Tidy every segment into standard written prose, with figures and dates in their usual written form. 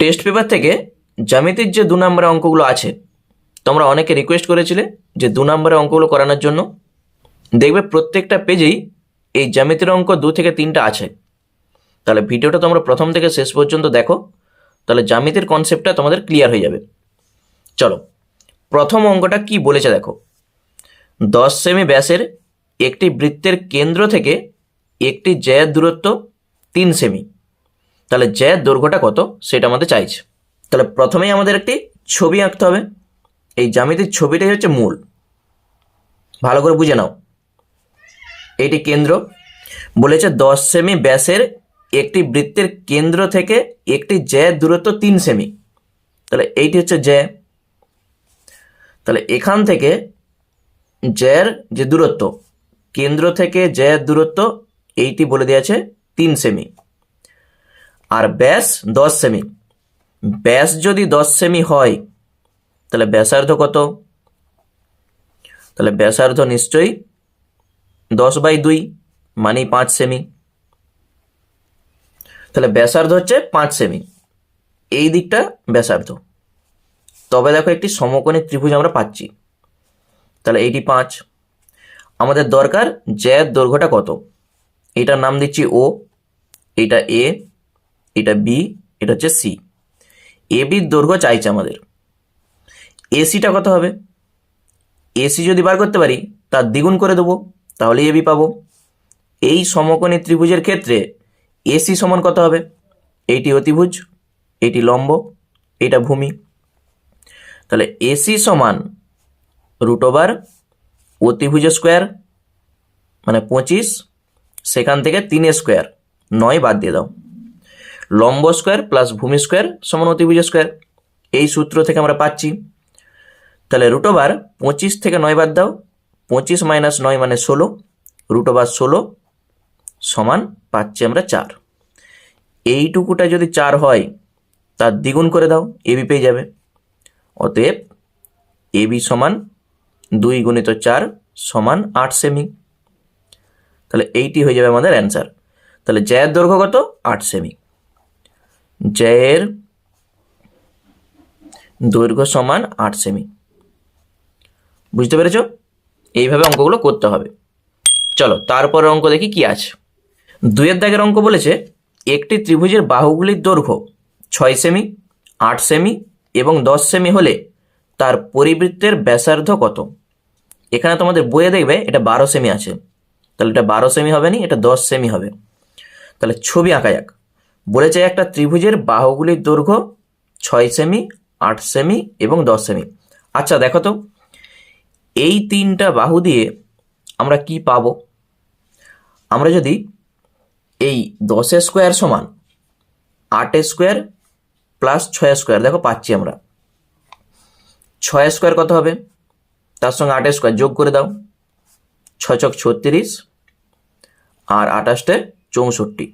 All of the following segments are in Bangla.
টেস্ট পেপার থেকে জ্যামিতির যে 2 নম্বরের অঙ্কগুলো আছে, তোমরা অনেকে রিকোয়েস্ট করেছিলে যে 2 নম্বরের অঙ্কগুলো করানোর জন্য। দেখবে প্রত্যেকটা পেজেই এই জ্যামিতির অঙ্ক 2 থেকে 3টা আছে। তাহলে ভিডিওটা তোমরা প্রথম থেকে শেষ পর্যন্ত দেখো, তাহলে জ্যামিতির কনসেপ্টটা তোমাদের ক্লিয়ার হয়ে যাবে। চলো, প্রথম অঙ্কটা কি বলেছে দেখো। 10 সেমি ব্যাসের একটি বৃত্তের কেন্দ্র থেকে একটি জ্যায়ের দূরত্ব 3 সেমি। তাহলে জ্যায়ের দৈর্ঘ্যটা কত সেটা আমাদের চাইছে। তাহলে প্রথমেই আমাদের একটি ছবি আঁকতে হবে। এই জ্যামিতির ছবিটাই হচ্ছে মূল, ভালো করে বুঝে নাও। এইটি কেন্দ্র, বলেছে 10 সেমি ব্যাসের একটি বৃত্তের কেন্দ্র থেকে একটি জ্যায়ের দূরত্ব 3 সেমি। তাহলে এইটি হচ্ছে জ্যায়। তাহলে এখান থেকে জ্যায়ের যে দূরত্ব, কেন্দ্র থেকে জ্যায়ের দূরত্ব এইটি বলে দেওয়া আছে 3 সেমি। আর ব্যাস 10 সেমি। ব্যাস যদি 10 সেমি হয় তাহলে ব্যাসার্ধ কত? তাহলে ব্যাসার্ধ নিশ্চয়ই 10/2 মানে 5 সেমি। তাহলে ব্যাসার্ধ হচ্ছে 5 সেমি, এই দিকটা ব্যাসার্ধ। তবে দেখো একটি সমকোণী ত্রিভুজ আমরা পাচ্ছি। তাহলে এইটি 5। আমাদের দরকার জ্যায়ের দৈর্ঘ্যটা কত। এটার নাম দিচ্ছি ও, এটা এ, এটা বি, এটা হচ্ছে সি। এ বির দৈর্ঘ্য চাইছে আমাদের। এসিটা কত হবে? এসি যদি বার করতে পারি তার দ্বিগুণ করে দেবো, তাহলে এ বি পাবো। এই সমকোণী ত্রিভুজের ক্ষেত্রে এসি সমান কত হবে? এইটি অতিভুজ, এইটি লম্ব, এটা ভূমি। তাহলে এসি সমান √, অতিভুজের স্কোয়ার মানে 25, সেখান থেকে 3 স্কোয়ার 9 বাদ দিয়ে দাও। লম্ব স্কোয়ার প্লাস ভূমি স্কোয়ার সমান অতিভুজের স্কোয়ার, এই সূত্র থেকে আমরা পাচ্ছি। তাহলে √, 25 থেকে 9 বাদ দাও, 25 - 9 মানে 16, √16 সমান পাচ্ছি আমরা 4। এইটুকুটা যদি 4 হয় তার দ্বিগুণ করে দাও, এবি পেয়ে যাবে। অতএব এবি সমান 2 × 4 সমান 8 সেমি। তাহলে এইটি হয়ে যাবে আমাদের অ্যান্সার। তাহলে জ্যায়ের দৈর্ঘ্য কত? 8 সেমি। জ্যায়ের দৈর্ঘ্য সমান 8 সেমি। বুঝতে পেরেছ? এইভাবে অঙ্কগুলো করতে হবে। চলো তারপরে অঙ্ক দেখি কি আছে। 2 দাগের অঙ্ক বলেছে একটি ত্রিভুজের বাহুগুলির দৈর্ঘ্য 6 সেমি, 8 সেমি এবং 10 সেমি হলে তার পরিবৃত্তের ব্যাসার্ধ কত? এখানে তোমাদের বইয়ে দেখবে এটা 12 সেমি আছে। তাহলে এটা 12 সেমি হবে না, এটা 10 সেমি হবে। তাহলে ছবি আঁকা যাক। বলেছে একটা ত্রিভুজের বাহুগুলির দৈর্ঘ্য 6 সেমি, 8 সেমি এবং 10 সেমি। আচ্ছা দেখো তো, এই 3টা বাহু দিয়ে আমরা কি পাবো? আমরা যদি এই 10 স্কোয়ার সমান 8 স্কোয়ার প্লাস 6 স্কোয়ার, দেখো পাচ্ছি আমরা 6 স্কোয়ার কত হবে? তার সঙ্গে 8 স্কোয়ার যোগ করে দাও, 6 × 36 আর 28 64।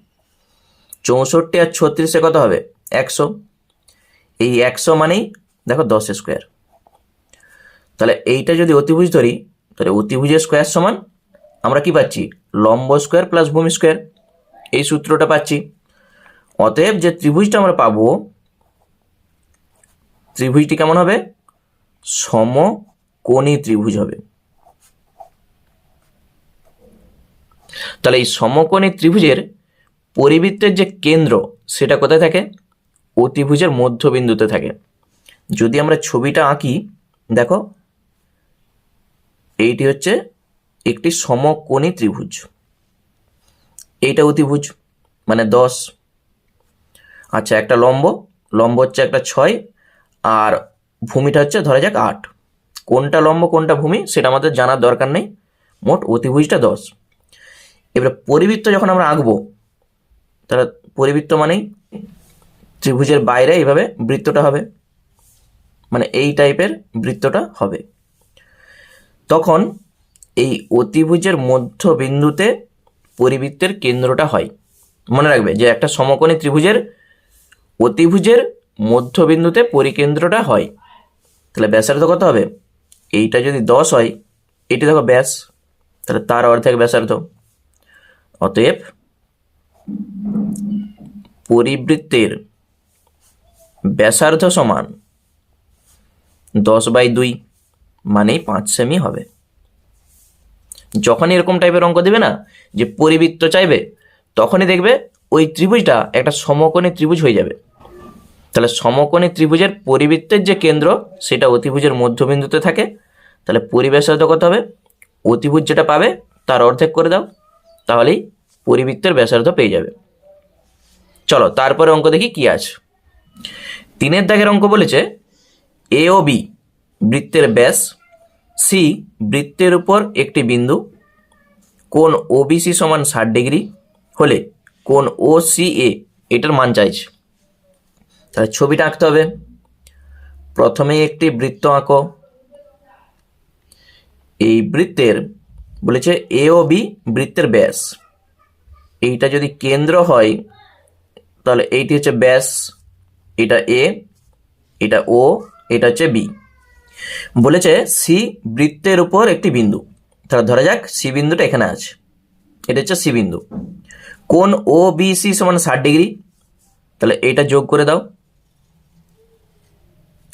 64 আর 36 কত হবে? 100। এই 100 মানেই দেখো 10 স্কোয়ার। তাহলে এইটা যদি অতিভুজ ধরি তাহলে অতিভুজের স্কোয়ার সমান আমরা কি পাচ্ছি? লম্ব স্কোয়ার প্লাস ভূমি স্কোয়ার, এই সূত্রটা পাচ্ছি। অতএব যে ত্রিভুজটা আমরা পাবো, ত্রিভুজটি কেমন হবে? সমকোণী ত্রিভুজ হবে। তাহলে এই সমকোণী ত্রিভুজের পরিবৃত্তের যে কেন্দ্র সেটা কোথায় থাকে? অতিভুজের মধ্যবিন্দুতে থাকে। যদি আমরা ছবিটা আঁকি, দেখো এইটি হচ্ছে একটি সমকোণী ত্রিভুজ, এইটা অতিভুজ মানে 10। আচ্ছা একটা লম্ব, লম্ব হচ্ছে একটা 6 আর ভূমিটা হচ্ছে ধরা যাক 8। কোনটা লম্ব কোনটা ভূমি সেটা আমাদের জানার দরকার নেই, মোট অতিভুজটা 10। এবারে পরিবৃত্ত যখন আমরা আঁকবো, তাহলে পরিবৃত্ত মানেই ত্রিভুজের বাইরে এইভাবে বৃত্তটা হবে, মানে এই টাইপের বৃত্তটা হবে। তখন এই অতিভুজের মধ্যবিন্দুতে পরিবৃত্তের কেন্দ্রটা হয়। মনে রাখবে যে একটা সমকোণী ত্রিভুজের অতিভুজের মধ্যবিন্দুতে পরিকেন্দ্রটা হয়। তাহলে ব্যাসার্ধ কত হবে? এইটা যদি 10 হয়, এটি দেখো ব্যাস, তাহলে তার অর্ধেক ব্যাসার্ধ। অতএব পরিবৃত্তের ব্যাসার্ধ সমান 10/2 মানেই 5 সেমি হবে। যখন এরকম টাইপের অঙ্ক দেবে না যে পরিবৃত্ত চাইবে, তখনই দেখবে ওই ত্রিভুজটা একটা সমকোণী ত্রিভুজ হয়ে যাবে। তাহলে সমকোণী ত্রিভুজের পরিবৃত্তের যে কেন্দ্র সেটা অতিভুজের মধ্যবিন্দুতে থাকে। তাহলে পরিব্যাসার্ধ কত হবে? অতিভুজ যেটা পাবে তার অর্ধেক করে দাও, তাহলেই পরিবৃত্তের ব্যাসার্ধ পেয়ে যাবে। চলো তারপরে অঙ্ক দেখি কি আছে। 3 দাগের অঙ্ক বলেছে এ ও বি বৃত্তের ব্যাস, সি বৃত্তের উপর একটি বিন্দু, কোণ ওবিসি সমান 60 ডিগ্রি হলে কোণ ও সি এ এটার মান চাইছে। তাহলে ছবিটা আঁকতে হবে। প্রথমেই একটি বৃত্ত আঁকো। এই বৃত্তের বলেছে এ ও বি বৃত্তের ব্যাস, এইটা যদি কেন্দ্র হয় তাহলে এইটি হচ্ছে ব্যাস, এটা এ, এটা ও, এটা হচ্ছে বি। বলেছে সি বৃত্তের উপর একটি বিন্দু, তাহলে ধরা যাক সি বিন্দুটা এখানে আছে, এটা হচ্ছে সি বিন্দু। কোণ ও বি সি সমান 60 ডিগ্রি, তাহলে এটা যোগ করে দাও।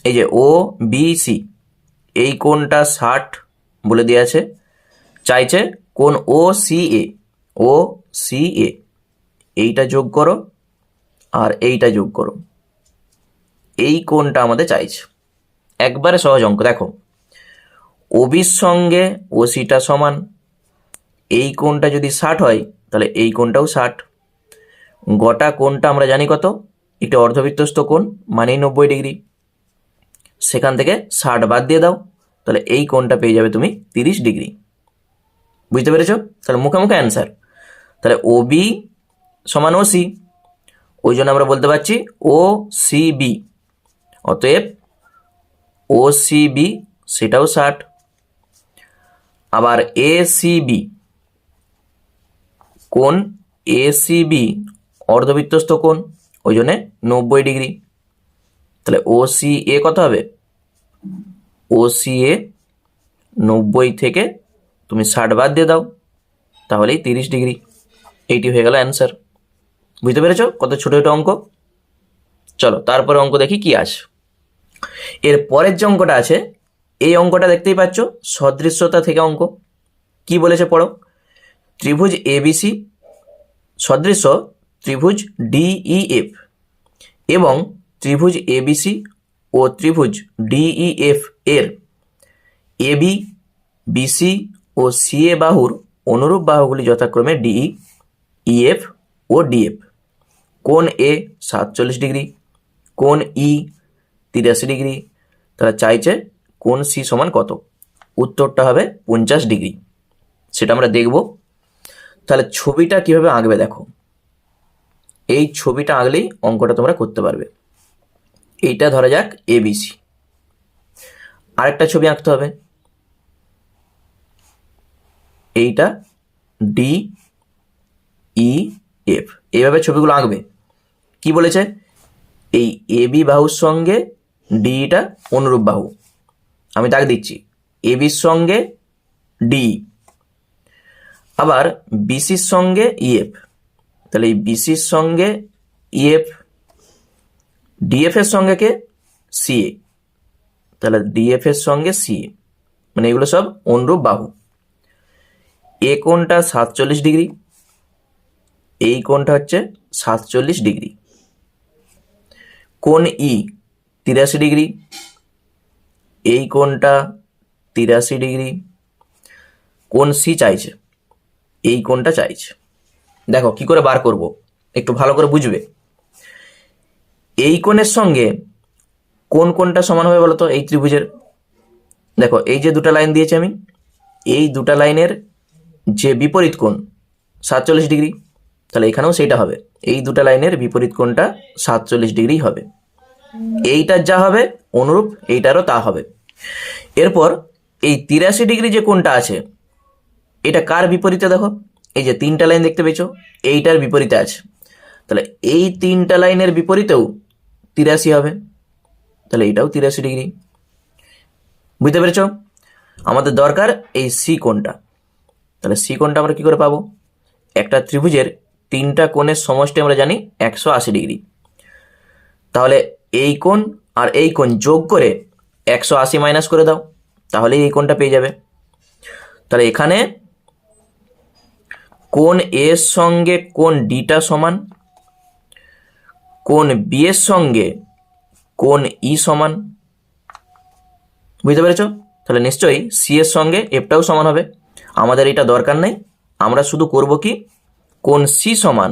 এই যে ও বি সি এই কোণটা 60 বলে দেওয়া আছে, চাইছে কোণ ও সি এ, ও সি এ এইটা যোগ করো আর এইটা যোগ করো, এই কোণটা আমাদের চাইছে। একবারে সহজ অঙ্ক। দেখো ওবির সঙ্গে ওসিটা সমান, এই কোণটা যদি 60 হয় তাহলে এই কোণটাও 60। গোটা কোণটা আমরা জানি কত, এটা অর্ধবৃত্তস্থ কোণ মানেই 90 ডিগ্রি। সেখান থেকে 60 বাদ দিয়ে দাও, তাহলে এই কোণটা পেয়ে যাবে তুমি 30 ডিগ্রি। বুঝতে পেরেছো? তাহলে মুখে মুখে অ্যান্সার। তাহলে ও বি সমান ও সি, ওই জন্য আমরা বলতে পারছি ও সি বি, অতএব ও সি বি সেটাও 60। আবার এ সি বি, কোণ এ সি বি অর্ধবৃত্তস্থ কোণ, ওই জন্যে 90 ডিগ্রি। তাহলে ও সি এ কত হবে? ও সি এ 90 থেকে তুমি 60 বাদ দিয়ে দাও, তাহলেই 30 ডিগ্রি। এইটি হয়ে গেল অ্যান্সার। বুঝতে পেরেছো কত ছোট ছোট অঙ্ক? চলো তারপরে অঙ্ক দেখি কি আছে। এর পরের যে অঙ্কটা আছে, এই অঙ্কটা দেখতেই পাচ্ছ সদৃশ্যতা থেকে অঙ্ক। কি বলেছে পড়ো। ত্রিভুজ এবিসি সদৃশ্য ত্রিভুজ ডিইএফ এবং ত্রিভুজ এবিসি ও ত্রিভুজ ডিইএফ এর এবি, বিসি ও সিএ বাহুর অনুরূপ বাহুগুলি যথাক্রমে ডিই, ইএফ ও ডিএফ। কোণ এ 47 ডিগ্রি, কোণ ই 83 ডিগ্রি। তারা চাইছে কোণ সি সমান কত? উত্তরটা হবে 50 ডিগ্রি। সেটা আমরা দেখব। তাহলে ছবিটা কিভাবে আঁকবে দেখো। এই ছবিটা আঁকলেই অঙ্কটা তোমরা করতে পারবে। এইটা ধরা যাক এবিসি, আরেকটা ছবি আঁকতে হবে, এইটা ডি ই এফ। এইভাবে ছবিগুলো আঁকবে। কি বলেছে? এই এবি বাহুর সঙ্গে ডিটা অনুরূপ বাহু, আমি দাগ দিচ্ছি, এবির সঙ্গে ডি, আবার বিসির সঙ্গে ইএফ। তাহলে এই বিসির সঙ্গে ইএফ, ডিএফ এর সঙ্গে কে? সিএ। তাহলে ডিএফ এর সঙ্গে সিএ, মানে এগুলো সব অনুরূপ বাহু। এ কোণটা 47 ডিগ্রি, এই কোণটা হচ্ছে 47 ডিগ্রি। কোণ ই 83 ডিগ্রি, এই কোণটা 83 ডিগ্রি। কোণ সি চাইছে, এই কোণটা চাইছে। দেখো কি করে বার করব, একটু ভালো করে বুঝবে। এই কোণের সঙ্গে কোন কোণটা সমান হবে বলো তো এই ত্রিভুজের? দেখো এই যে দুটো লাইন দিয়েছি আমি, এই দুটো লাইনের যে বিপরীত কোণ 47 ডিগ্রি, তাহলে এখানেও সেইটা হবে। এই দুটো লাইনের বিপরীত কোণটা 47 ডিগ্রি হবে। এইটার যা হবে অনুরূপ এইটারও তা হবে। এরপর এই 83 ডিগ্রি যে কোণটা আছে, এটা কার বিপরীতে? দেখো এই যে 3টা লাইন দেখতে পেয়েছো, এইটার বিপরীতে আছে। তাহলে এই 3টা লাইনের বিপরীতেও 83 হবে, তাহলে এইটাও 83 ডিগ্রি। বুঝতে পেরেছ? আমাদের দরকার এই সি কোণটা। তাহলে সি কোণটা আমরা কি করে পাবো? একটা ত্রিভুজের 3টা কোণের সমষ্টি আমরা জানি 180 ডিগ্রি। তাহলে এই কোণ আর এই কোণ যোগ করে 180 মাইনাস করে দাও, তাহলেই এই কোণটা পেয়ে যাবে। তাহলে এখানে কোণ এ এর সঙ্গে কোণ ডিটা সমান, কোণ বি এর সঙ্গে কোণ ই সমান। বুঝতে পেরেছ? তাহলে নিশ্চয়ই সি এর সঙ্গে এফটাও সমান হবে। আমাদের এটা দরকার নেই, আমরা শুধু করব কি, কোণ সি সমান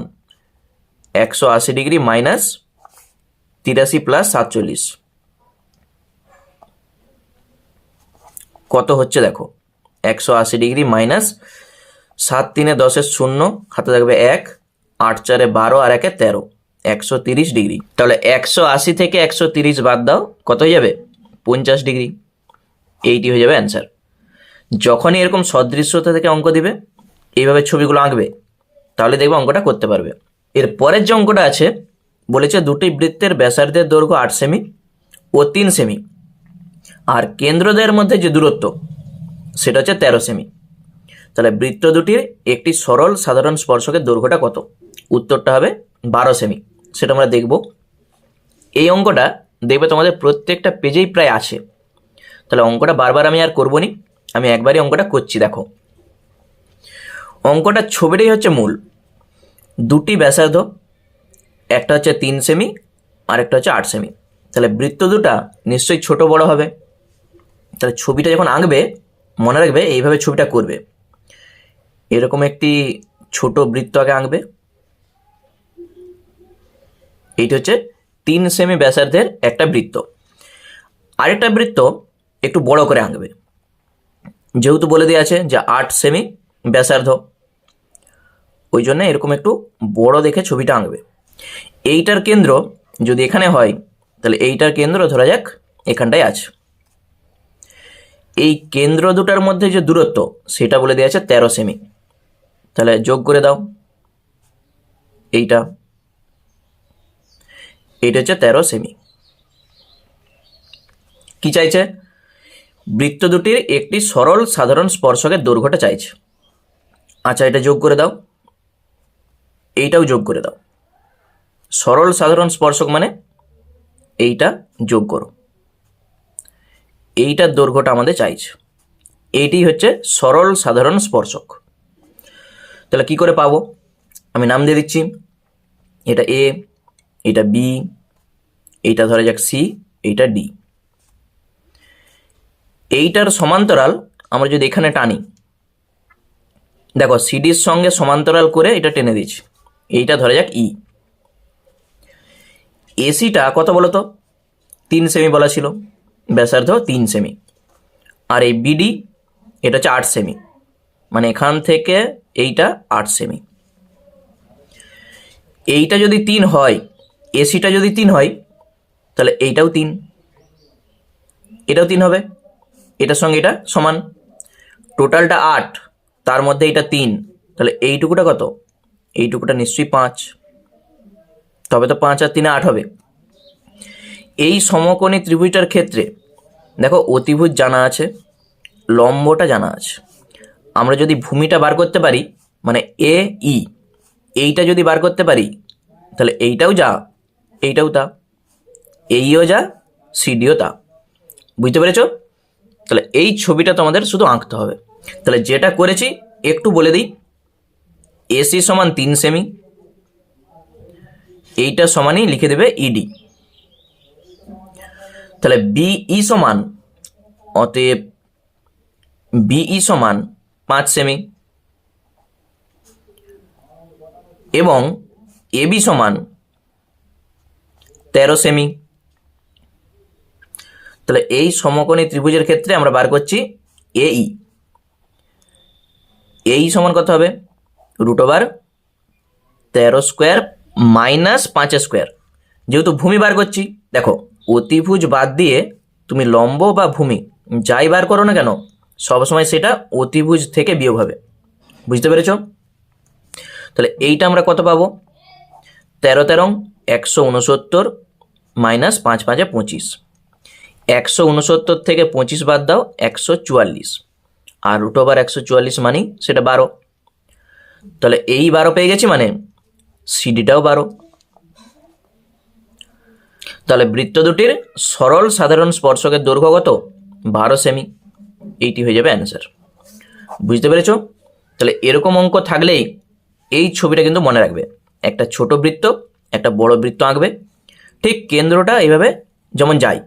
180 ডিগ্রি মাইনাস 83 প্লাস 47 কত হচ্ছে দেখো, 180 ডিগ্রি মাইনাস 7 3 10 0, হাতে থাকবে 1, 8 4 12 আর 1 13, 130 ডিগ্রি। তাহলে 180 থেকে 130 বাদ দাও, কত হয়ে যাবে? 50 ডিগ্রি। এইটি হয়ে যাবে অ্যান্সার। যখনই এরকম সদৃশ্যতা থেকে অঙ্ক দিবে, এইভাবে ছবিগুলো আঁকবে, তাহলে দেখবে অঙ্কটা করতে পারবে। এর পরের যে অঙ্কটা আছে, বলেছে দুটি বৃত্তের ব্যাসার্ধের দৈর্ঘ্য 8 সেমি ও 3 সেমি, আর কেন্দ্রদ্বয়ের মধ্যে যে দূরত্ব সেটা হচ্ছে 13 সেমি। তাহলে বৃত্ত দুটির একটি সরল সাধারণ স্পর্শকের দৈর্ঘ্যটা কত? উত্তরটা হবে 12 সেমি। সেটা আমরা দেখব। এই অঙ্কটা দেখবে তোমাদের প্রত্যেকটা পেজেই প্রায় আছে। তাহলে অঙ্কটা বারবার আমি আর করবো নি, আমি একবারই অঙ্কটা করছি। দেখো, অঙ্কটার ছবিটাই হচ্ছে মূল। দুটি ব্যাসার্ধ, একটা হচ্ছে 3 সেমি আর একটা হচ্ছে 8 সেমি। তাহলে বৃত্ত দুটা নিশ্চয়ই ছোট বড় হবে। তাহলে ছবিটা যখন আঁকবে, মনে রাখবে এইভাবে ছবিটা করবে। এরকম একটি ছোট বৃত্ত আগে আঁকবে। এইটা হচ্ছে 3 সেমি ব্যাসার্ধের একটা বৃত্ত। আরেকটা বৃত্ত একটু বড় করে আঁকবে, যেহেতু বলে দেওয়া আছে যে 8 সেমি ব্যাসার্ধ, ওই জন্য এরকম একটু বড় দেখে ছবিটা আঁকবে। এইটার কেন্দ্র যদি এখানে হয়, তাহলে এইটার কেন্দ্র ধরা যাক এখানটায় আছে। এই কেন্দ্র দুটার মধ্যে যে দূরত্ব সেটা বলে দেওয়া আছে 13 সেমি। তাহলে যোগ করে দাও, এইটা হচ্ছে 13 সেমি। কি চাইছে? বৃত্ত দুটির একটি সরল সাধারণ স্পর্শকের দৈর্ঘ্যটা চাইছে। আচ্ছা, এটা যোগ করে দাও, এইটাও যোগ করে দাও। সরল সাধারণ স্পর্শক মানে এইটা যোগ করো, এইটার দৈর্ঘ্যটা আমাদের চাইছে। এইটি হচ্ছে সরল সাধারণ স্পর্শক। তাহলে কি করে পাবো? আমি নাম দিয়ে দিচ্ছি। এটা এ, এটা বি, এইটা ধরা যাক সি, এইটা ডি। এইটার সমান্তরাল আমরা যদি এখানে টানি, দেখো সিডির সঙ্গে সমান্তরাল করে এটা টেনে দিচ্ছি। এইটা ধরা যাক ই। এসিটা কত বলো তো? 3 সেমি বলা ছিল, ব্যাসার্ধ 3 সেমি। আর এই বিডি এটা হচ্ছে 8 সেমি, মানে এখান থেকে এইটা 8 সেমি। এইটা যদি 3 হয়, এসিটা যদি 3 হয়, তাহলে এইটাও 3, এটাও 3 হবে। এটার সঙ্গে এটা সমান, টোটালটা 8, তার মধ্যে এটা 3, তাহলে এইটুকুটা কত? এইটুকুটা নিশ্চয়ই 5, তবে তো 5 আর 3 8 হবে। এই সমকোণী ত্রিভুজটার ক্ষেত্রে দেখো অতিভুজ জানা আছে, লম্বটা জানা আছে। আমরা যদি ভূমিটা বার করতে পারি, মানে এ ই, এইটা যদি বার করতে পারি, তাহলে এইটাও যা, এইটাও তা, এইও যা, সিডিও তা। বুঝতে পেরেছ? তাহলে এই ছবিটা তোমাদের শুধু আঁকতে হবে। তাহলে যেটা করেছি একটু বলে দিই। এসি সমান 3 সেমি, এইটা সমানই লিখে দেবে ইডি। তাহলে বিই সমান, অতএব বিই সমান 5 সেমি, এবং এবি সমান 13 সেমি। তাহলে এই সমকোণী ত্রিভুজের ক্ষেত্রে আমরা বার করছি এই। এই সমান কত হবে? √13 স্কোয়ার মাইনাস 5 স্কোয়ার। যেহেতু ভূমি বার করছি, দেখো অতিভুজ বাদ দিয়ে তুমি লম্ব বা ভূমি যাই বার করো না কেন, সবসময় সেটা অতিভুজ থেকে বিয়োগ হবে। বুঝতে পেরেছ? তাহলে এইটা আমরা কত পাবো? 13 13 169 মাইনাস 5 5 25। 169 থেকে 25 বাদ দাও, 144, আর √144 মানেই সেটা 12। তাহলে এই 12 পেয়ে গেছি, মানে সিডিটাও 12। তাহলে বৃত্ত দুটির সরল সাধারণ স্পর্শকের দৈর্ঘ্য কত? 12 সেমি। এইটি হয়ে যাবে অ্যান্সার। বুঝতে পেরেছো? তাহলে এরকম অঙ্ক থাকলেই এই ছবিটা কিন্তু মনে রাখবে, একটা ছোট বৃত্ত একটা বড় বৃত্ত আঁকবে, ঠিক কেন্দ্রটা এইভাবে যেমন যায়,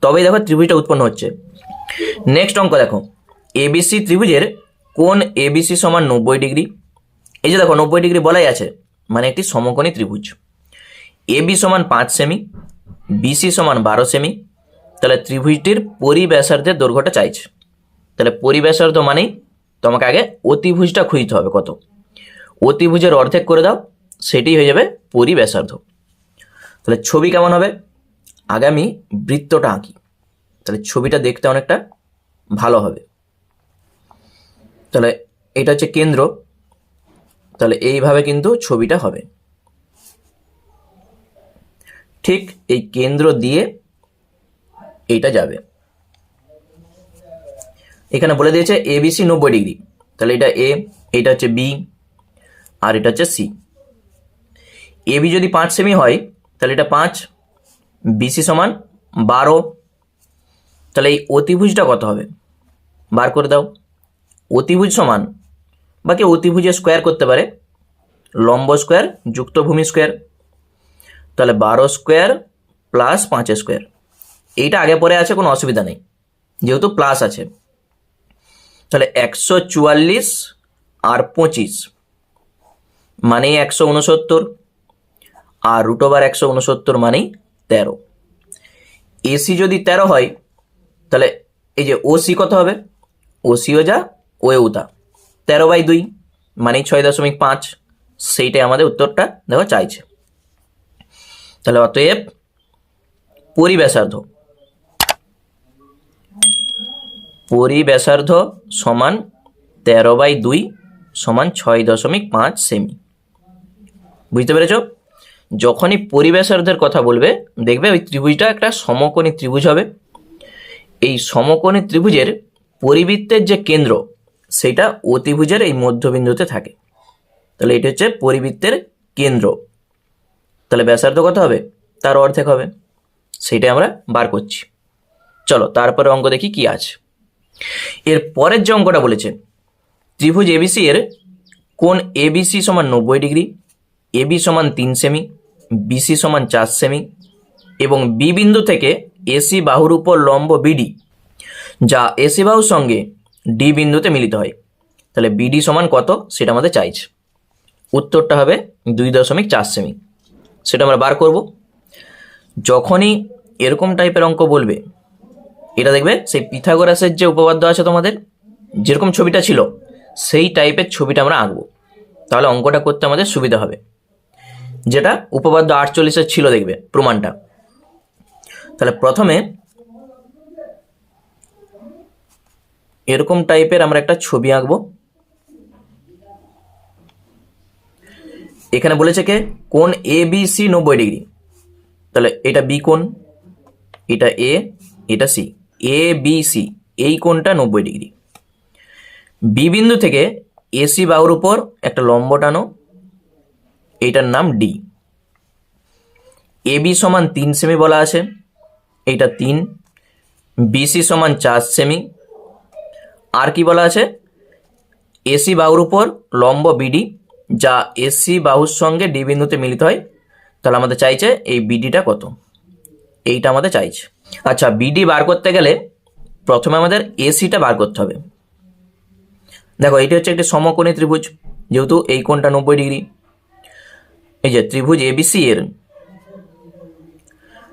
তবেই দেখো ত্রিভুজটা উৎপন্ন হচ্ছে। নেক্সট অঙ্ক দেখো, এবিসি ত্রিভুজের কোণ এবিসি সমান 90 ডিগ্রি। এই যে দেখো 90 ডিগ্রি বলাই আছে, মানে একটি সমকোণী ত্রিভুজ। এবি সমান 5 সেমি, বিসি সমান 12 সেমি। তাহলে ত্রিভুজটির পরিব্যাসার্ধের দৈর্ঘ্যটা চাইছে। তাহলে পরিব্যাসার্ধ মানেই তোমাকে আগে অতিভুজটা খুঁজতে হবে কত। অতিভুজের অর্ধেক করে দাও, সেটি হয়ে যাবে পরিব্যাসার্ধ। তাহলে ছবি কেমন হবে? আগে আমি বৃত্তটা আঁকি, তাহলে ছবিটা দেখতে অনেকটা ভালো হবে। তাহলে এটা হচ্ছে কেন্দ্র, তাহলে এইভাবে কিন্তু ছবিটা হবে। ঠিক এই কেন্দ্র দিয়ে এইটা যাবে। এখানে বলে দিয়েছে এবিসি 90 ডিগ্রি, তাহলে এটা এ, এটা হচ্ছে বি, আর এটা হচ্ছে সি। এবি যদি 5 সেমি হয় তাহলে এটা 5, বিসি সমান 12। তাহলে এই অতিভুজটা কত হবে? বার করে দাও। অতিভুজ সমান, বাকি অতিভুজের স্কোয়ার করতে পারে, লম্ব স্কোয়ার যুক্ত ভূমি স্কোয়ার। তাহলে 12 স্কোয়ার প্লাস 5 স্কোয়ার। এইটা আগে পরে আছে, কোনো অসুবিধা নেই যেহেতু প্লাস আছে। তাহলে 144 আর 25 মানে 169, আর √169 মানেই 13। এসি যদি 13 হয় তাহলে এই যে ওসি কত হবে? ওসিও যা ওয়েও তা, 13/2 মানে 6.5। সেইটাই আমাদের উত্তরটা দেখো চাইছে। তাহলে অতএব পরিব্যাসার্ধ সমান 13/2 সমান 6.5 সেমি। বুঝতে পেরেছ? যখনই পরিব্যাসার্ধের কথা বলবে দেখবে ওই ত্রিভুজটা একটা সমকোণী ত্রিভুজ হবে। এই সমকোণী ত্রিভুজের পরিবৃত্তের যে কেন্দ্র সেটা অতিভুজের এই মধ্যবিন্দুতে থাকে। তাহলে এটা হচ্ছে পরিবৃত্তের কেন্দ্র। তাহলে ব্যাসার্ধ কত হবে? তার অর্ধেক হবে। সেটাই আমরা বার করছি। চলো তারপরে অঙ্ক দেখি কি আছে। এর পরের যে অঙ্কটা বলেছে, ত্রিভুজ এবিসি এর কোণ এবিসি সমান 90 ডিগ্রি, এবি সমান 3 সেমি, বিসি সমান 4 সেমি এবং বি বিন্দু থেকে এসি বাহুর উপর লম্ব বিডি যা এসি বাহুর সঙ্গে ডি বিন্দুতে মিলিত হয়। তাহলে বিডি সমান কত সেটা আমাদের চাইছে। উত্তরটা হবে 2.4 সেমি। সেটা আমরা বার করব। যখনই এরকম টাইপের অঙ্ক বলবে, এটা দেখবে সেই পিথাগোরাসের যে উপপাদ্য আছে তোমাদের, যেরকম ছবিটা ছিল সেই টাইপের ছবিটা আমরা আঁকবো, তাহলে অঙ্কটা করতে আমাদের সুবিধা হবে। যেটা উপপাদ্য 48 ছিল দেখবে প্রমাণটা। তাহলে প্রথমে এরকম টাইপের আমরা একটা ছবি আঁকবো। এখানে বলেছে কে? কোণ এ বি সি 90 ডিগ্রি। তাহলে এটা বি কোণ, এটা এ, এটা সি। এ বি সি এই কোণটা 90 ডিগ্রি। বি বিন্দু থেকে এসি বাহুর উপর একটা লম্ব টানো, এইটার নাম ডি। এবি সমান 3 সেমি বলা আছে, এইটা 3। বিসি সমান 4 সেমি। আর কি বলা আছে? এসি বাহুর উপর লম্ব বিডি যা এসি বাহুর সঙ্গে ডি বিন্দুতে মিলিত হয়। তাহলে আমাদের চাইছে এই বিডিটা কত, এইটা আমাদের চাইছে। আচ্ছা, বিডি বার করতে গেলে প্রথমে আমাদের এসিটা বার করতে হবে। দেখো এটা হচ্ছে একটি সমকোণী ত্রিভুজ, যেহেতু এই কোণটা 90 ডিগ্রি। এই যে ত্রিভুজ এবিসি এর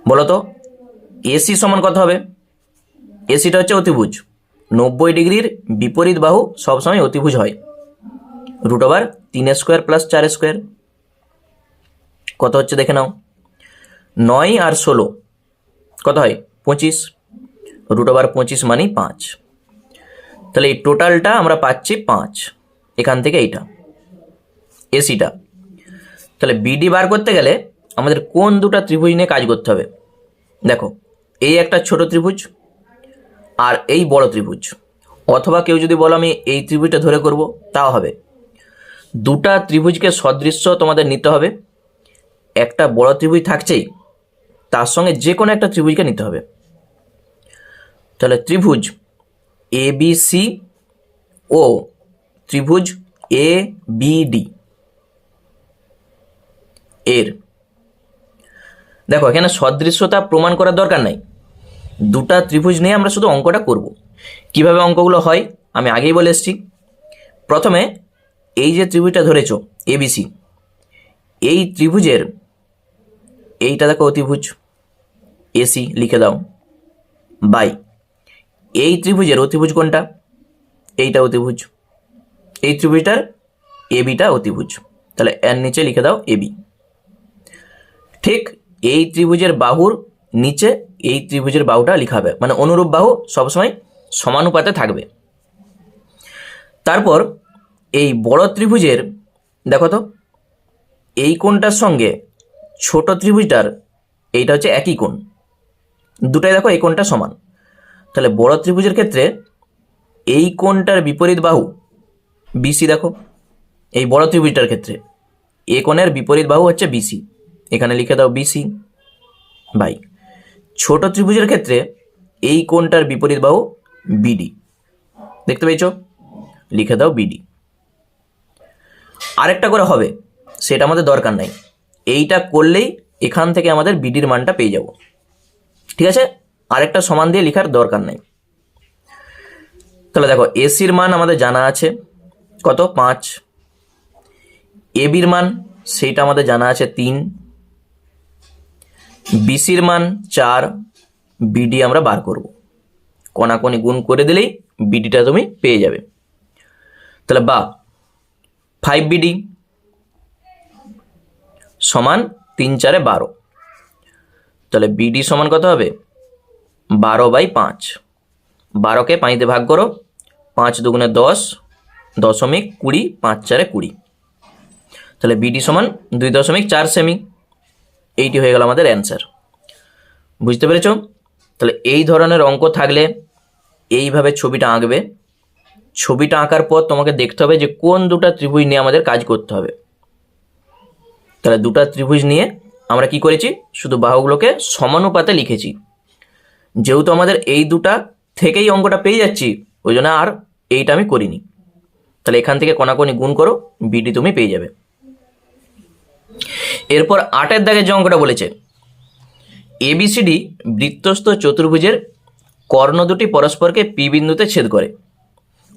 বলতো এসি সমান কত হবে? এসিটা হচ্ছে অতিভুজ, 90 ডিগ্রির বিপরীত বাহু সবসময় অতিভুজ হয়। √3 স্কোয়ার প্লাস 4 স্কোয়ার কত হচ্ছে দেখে নাও। 9 আর 16 কত হয়? 25। √25 মানেই 5। তাহলে এই টোটালটা আমরা পাচ্ছি 5। এখান থেকে এইটা এসিটা। তাহলে বিডি বার করতে গেলে আমাদের কোন দুটা ত্রিভুজ নিয়ে কাজ করতে হবে? দেখো এই একটা ছোট ত্রিভুজ আর এই বড় ত্রিভুজ, অথবা কেউ যদি বলো আমি এই ত্রিভুজটা ধরে করব তাও হবে। দুটা ত্রিভুজকে সদৃশ্য তোমাদের নিতে হবে। একটা বড় ত্রিভুজ থাকছেই, তার সঙ্গে যে কোনো একটা ত্রিভুজকে নিতে হবে। তাহলে ত্রিভুজ ABC ও ত্রিভুজ ABD এর, দেখো এখানে সদৃশ্যতা প্রমাণ করার দরকার নাই, দুটা ত্রিভুজ নিয়ে আমরা শুধু অঙ্কটা করব। কিভাবে অঙ্কগুলো হয় আমি আগেই বলে এসেছি। প্রথমে এই যে ত্রিভুজটা ধরেছ ABC, এই ত্রিভুজের এইটা দেখো অতিভুজ AC লিখে দাও, বাই এই ত্রিভুজের অতিভুজ কোনটা, এইটা অতিভুজ, এই ত্রিভুজটার ABটা অতিভুজ, তাহলে এর নিচে লিখে দাও AB। ঠিক এই ত্রিভুজের বাহুর নিচে এই ত্রিভুজের বাহুটা লিখাবে, মানে অনুরূপ বাহু সবসময় সমানুপাতে থাকবে। তারপর এই বড় ত্রিভুজের দেখো তো এই কোণটার সঙ্গে ছোট ত্রিভুজটার এইটা হচ্ছে একই কোণ, দুটাই দেখো এই কোণটা সমান। তাহলে বড় ত্রিভুজের ক্ষেত্রে এই কোণটার বিপরীত বাহু BC, দেখো এই বড় ত্রিভুজটার ক্ষেত্রে এই কোণের বিপরীত বাহু হচ্ছে BC, এখানে লিখে দাও BC বাই ছোট ত্রিভুজের ক্ষেত্রে এই কোণটার বিপরীত বাহু BD, দেখতে পেয়েছো, লিখে দাও BD। আরেকটা করে হবে, সেটা আমাদের দরকার নাই, এইটা করলেই এখান থেকে আমাদের BDর মানটা পেয়ে যাব। ঠিক আছে, আরেকটা সমান দিয়ে লেখার দরকার নাই। তাহলে দেখো ACর মান আমাদের জানা আছে কত, 5, ABর মান সেইটা আমাদের জানা আছে 3, BCর মান 4, BD আমরা বার করব, কোনাকুনি গুণ করে দিলেই BDটা তুমি পেয়ে যাবে। তাহলে বা 5BD সমান 3 4 12, তাহলে BD সমান কত হবে 12/5, 12কে 5 দিয়ে ভাগ করো, 5 দুগুণে 10, 10.20, 5 4 20, তাহলে BD সমান 2.4 সেমি। এইটি হয়ে গেল আমাদের অ্যান্সার। বুঝতে পেরেছো? তাহলে এই ধরনের অঙ্ক থাকলে এইভাবে ছবিটা আঁকবে, ছবিটা আঁকার পর তোমাকে দেখতে হবে যে কোন দুটা ত্রিভুজ নিয়ে আমাদের কাজ করতে হবে। তাহলে দুটা ত্রিভুজ নিয়ে আমরা কি করেছি, শুধু বাহুগুলোকে সমানুপাতে লিখেছি। যেহেতু আমাদের এই দুটা থেকেই অঙ্কটা পেয়ে যাচ্ছি, ওই জন্য আর এইটা আমি করিনি। তাহলে এখান থেকে কোনাকুনি গুণ করো, BD তুমি পেয়ে যাবে। এরপর 8 দাগের যে অঙ্কটা বলেছে, ABCD বৃত্তস্থ চতুর্ভুজের কর্ণ দুটি পরস্পরকে P বিন্দুতে ছেদ করে।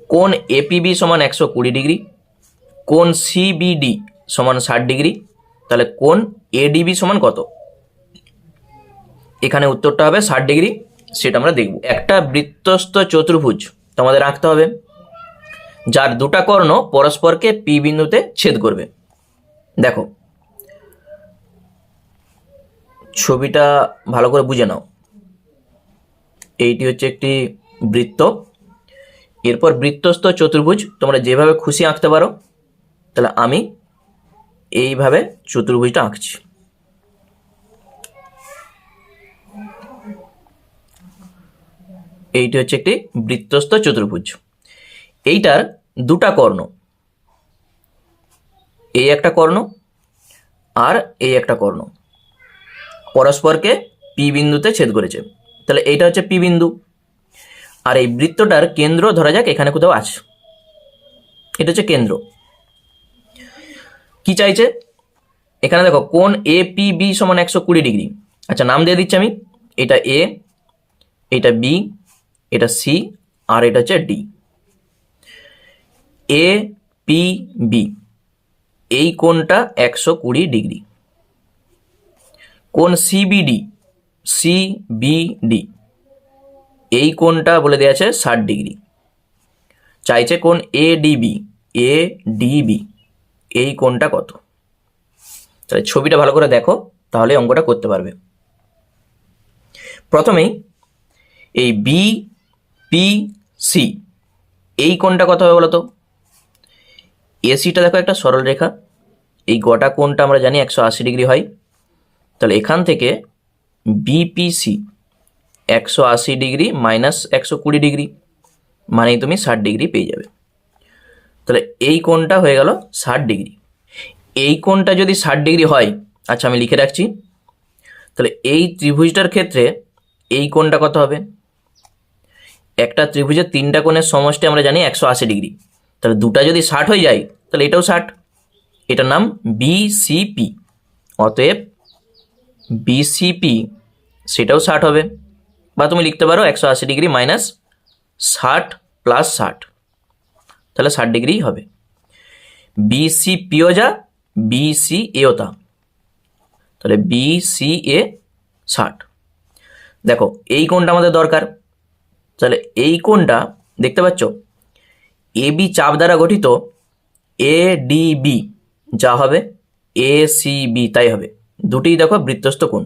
কোণ APB সমান 120 ডিগ্রি, কোণ CBD সমান 60 ডিগ্রি, তাহলে কোণ ADB সমান কত? এখানে উত্তরটা হবে 60 ডিগ্রি, সেটা আমরা দেখব। একটা বৃত্তস্থ চতুর্ভুজ তোমাদের আঁকতে হবে যার দুটা কর্ণ পরস্পরকে P বিন্দুতে ছেদ করবে। দেখো ছবিটা ভালো করে বুঝে নাও, এইটি হচ্ছে একটি বৃত্ত, এরপর বৃত্তস্থ চতুর্ভুজ তোমরা যেভাবে খুশি আঁকতে পারো। তাহলে আমি এইভাবে চতুর্ভুজটা আঁকছি। এইটি হচ্ছে একটি বৃত্তস্থ চতুর্ভুজ, এইটার দুটা কর্ণ, এই একটা কর্ণ আর এই একটা কর্ণ পরস্পরকে P বিন্দুতে ছেদ করেছে। তাহলে এইটা হচ্ছে P বিন্দু, আর এই বৃত্তটার কেন্দ্র ধরা যাক এখানে কোথাও আছে, এটা হচ্ছে কেন্দ্র। কি চাইছে এখানে, দেখো কোণ APB সমান 120 ডিগ্রি। আচ্ছা নাম দিয়ে দিচ্ছি আমি, এটা A, এটা B, এটা C, আর এটা হচ্ছে D। APB এই কোণটা 120 ডিগ্রি। কোণ CBD এই কোণটা বলে দেওয়া আছে 60 ডিগ্রি। চাইছে কোণ ADB এই কোণটা কত? তাহলে ছবিটা ভালো করে দেখো, তাহলে অঙ্কটা করতে পারবে। প্রথমেই এই BPC এই কোণটা কত হবে বলো তো? ACটা দেখো একটা সরল রেখা, এই গোটা কোণটা আমরা জানি 180 ডিগ্রি হয়। তাহলে এখান থেকে BPC 180 ডিগ্রি মাইনাস 120 ডিগ্রি, মানেই তুমি 60 ডিগ্রি পেয়ে যাবে। তাহলে এই কোণটা হয়ে গেল 60 ডিগ্রি। এই কোণটা যদি 60 ডিগ্রি হয়, আচ্ছা আমি লিখে রাখছি, তাহলে এই ত্রিভুজটার ক্ষেত্রে এই কোণটা কত হবে? একটা ত্রিভুজের 3টা কোণের সমষ্টি আমরা জানি 180 ডিগ্রি। তাহলে দুটা যদি 60 হয়ে যায় তাহলে এটাও 60, এটার নাম বিসিপি। অতএব বিসিপি সেটাও 60 হবে, বা তুমি লিখতে পারো 180 ডিগ্রি মাইনাস 60 প্লাস 60, তাহলে 60 ডিগ্রি হবে। বিসিপিও যা বিসিএও তা, তাহলে বিসিএ 60। দেখো এই কোণটা আমাদের দরকার, তাহলে এই কোণটা দেখতে পাচ্ছ এবি চাপ দ্বারা গঠিত এডিবি যা হবে এসিবি তাই হবে। দুটিই দেখো বৃত্তস্থ কোণ,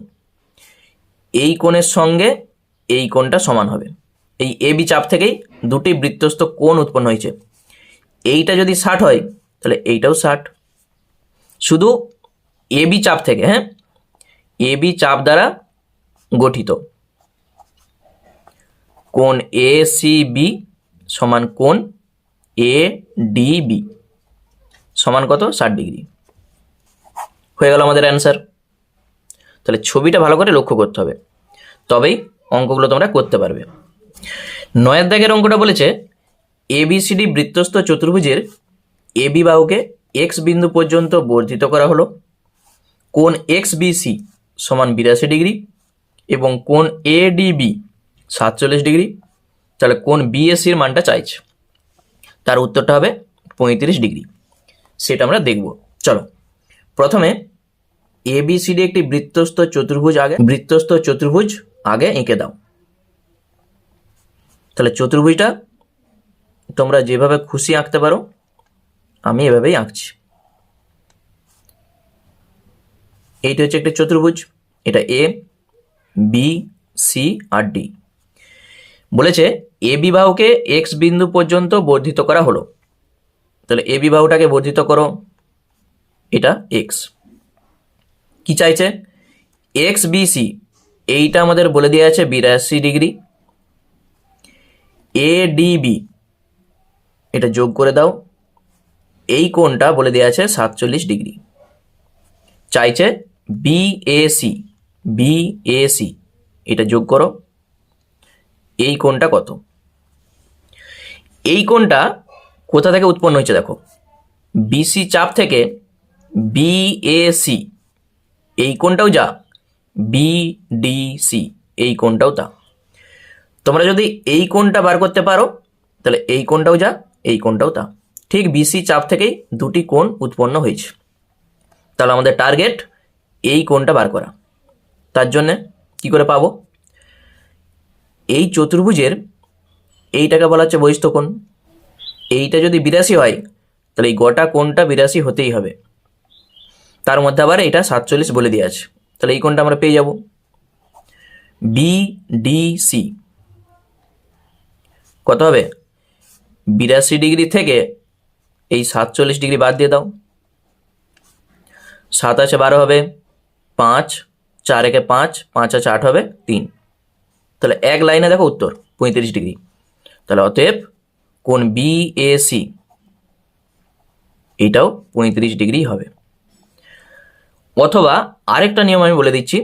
এই কোণের সঙ্গে এই কোণটা সমান হবে। এই এবি চাপ থেকেই দুটি বৃত্তস্থ কোণ উৎপন্ন হয়েছে। এইটা যদি 60 হয় তাহলে এইটাও 60, শুধু এবি চাপ থেকে, হ্যাঁ, এবি চাপ দ্বারা গঠিত কোণ এসিবি সমান কোণ এডিবি সমান কত? 60 ডিগ্রি। হয়ে গেল আমাদের অ্যান্সার। তাহলে ছবিটা ভালো করে লক্ষ্য করতে হবে, তবেই অঙ্কগুলো তোমরা করতে পারবে। 9 দাগের অঙ্কটা বলেছে এবিসিডি বৃত্তস্থ চতুর্ভুজের এবি বাহুকে এক্স বিন্দু পর্যন্ত বর্ধিত করা হলো। কোণ এক্সবিসি সমান 82 ডিগ্রি এবং কোণ এডিবি 47 ডিগ্রি। তাহলে কোণ বিএসির মানটা চাইছে, তার উত্তরটা হবে 35 ডিগ্রি। সেটা আমরা দেখব। চলো প্রথমে এবিসিডি একটি বৃত্তস্থ চতুর্ভুজ আগে এঁকে দাও। তাহলে চতুর্ভুজটা তোমরা যেভাবে খুশি আঁকতে পারো, আমি এভাবেই আঁকছি। এইটা হচ্ছে একটা চতুর্ভুজ, এটা এ বি সি আর ডি। বলেছে এবি বাহুকে এক্স বিন্দু পর্যন্ত বর্ধিত করা হলো। তাহলে এবি বাহুটাকে বর্ধিত করো, এটা এক্স। কি চাইছে? এক্স বিসি এইটা আমাদের বলে দেওয়া আছে 82 ডিগ্রি। এডিবি এটা যোগ করে দাও, এই কোণটা বলে দেওয়া আছে 47 ডিগ্রি। চাইছে বিএসি এটা যোগ করো, এই কোণটা কত? এই কোণটা কোথা থেকে উৎপন্ন হয়েছে দেখো, বিসি চাপ থেকে বিএসি, এই কোণটাও যা বিডিসি, এই কোণটাও তা। তোমরা যদি এই কোণটা বার করতে পারো তাহলে এই কোণটাও যা, এই কোণটাও তা। ঠিক বিসি চাপ থেকেই দুটি কোণ উৎপন্ন হয়েছে। তাহলে আমাদের টার্গেট এই কোণটা বার করা। তার জন্যে কি করে পাবো? এই চতুর্ভুজের এইটাকে বলা হচ্ছে বহিস্থ কোণ। এইটা যদি 82 হয় তাহলে এই গোটা কোণটা 82 হতেই হবে। তার মধ্যে আবার এটা 47 বলে দিয়ে আছে, তাহলে এই কোণটা আমরা পেয়ে যাব বিডিসি। কত হবে? 82 ডিগ্রি থেকে এই 47 ডিগ্রি বাদ দিয়ে দাও, 7 আছে 12 হবে 5, 4 একে 5, 5 আছে 8 হবে 3। তাহলে এক লাইনে দেখো উত্তর 35 ডিগ্রি। তাহলে অতএব কোণ বিএসি এটাও 35 ডিগ্রি হবে। অথবা আরেকটা নিয়ম আমি বলে দিচ্ছি,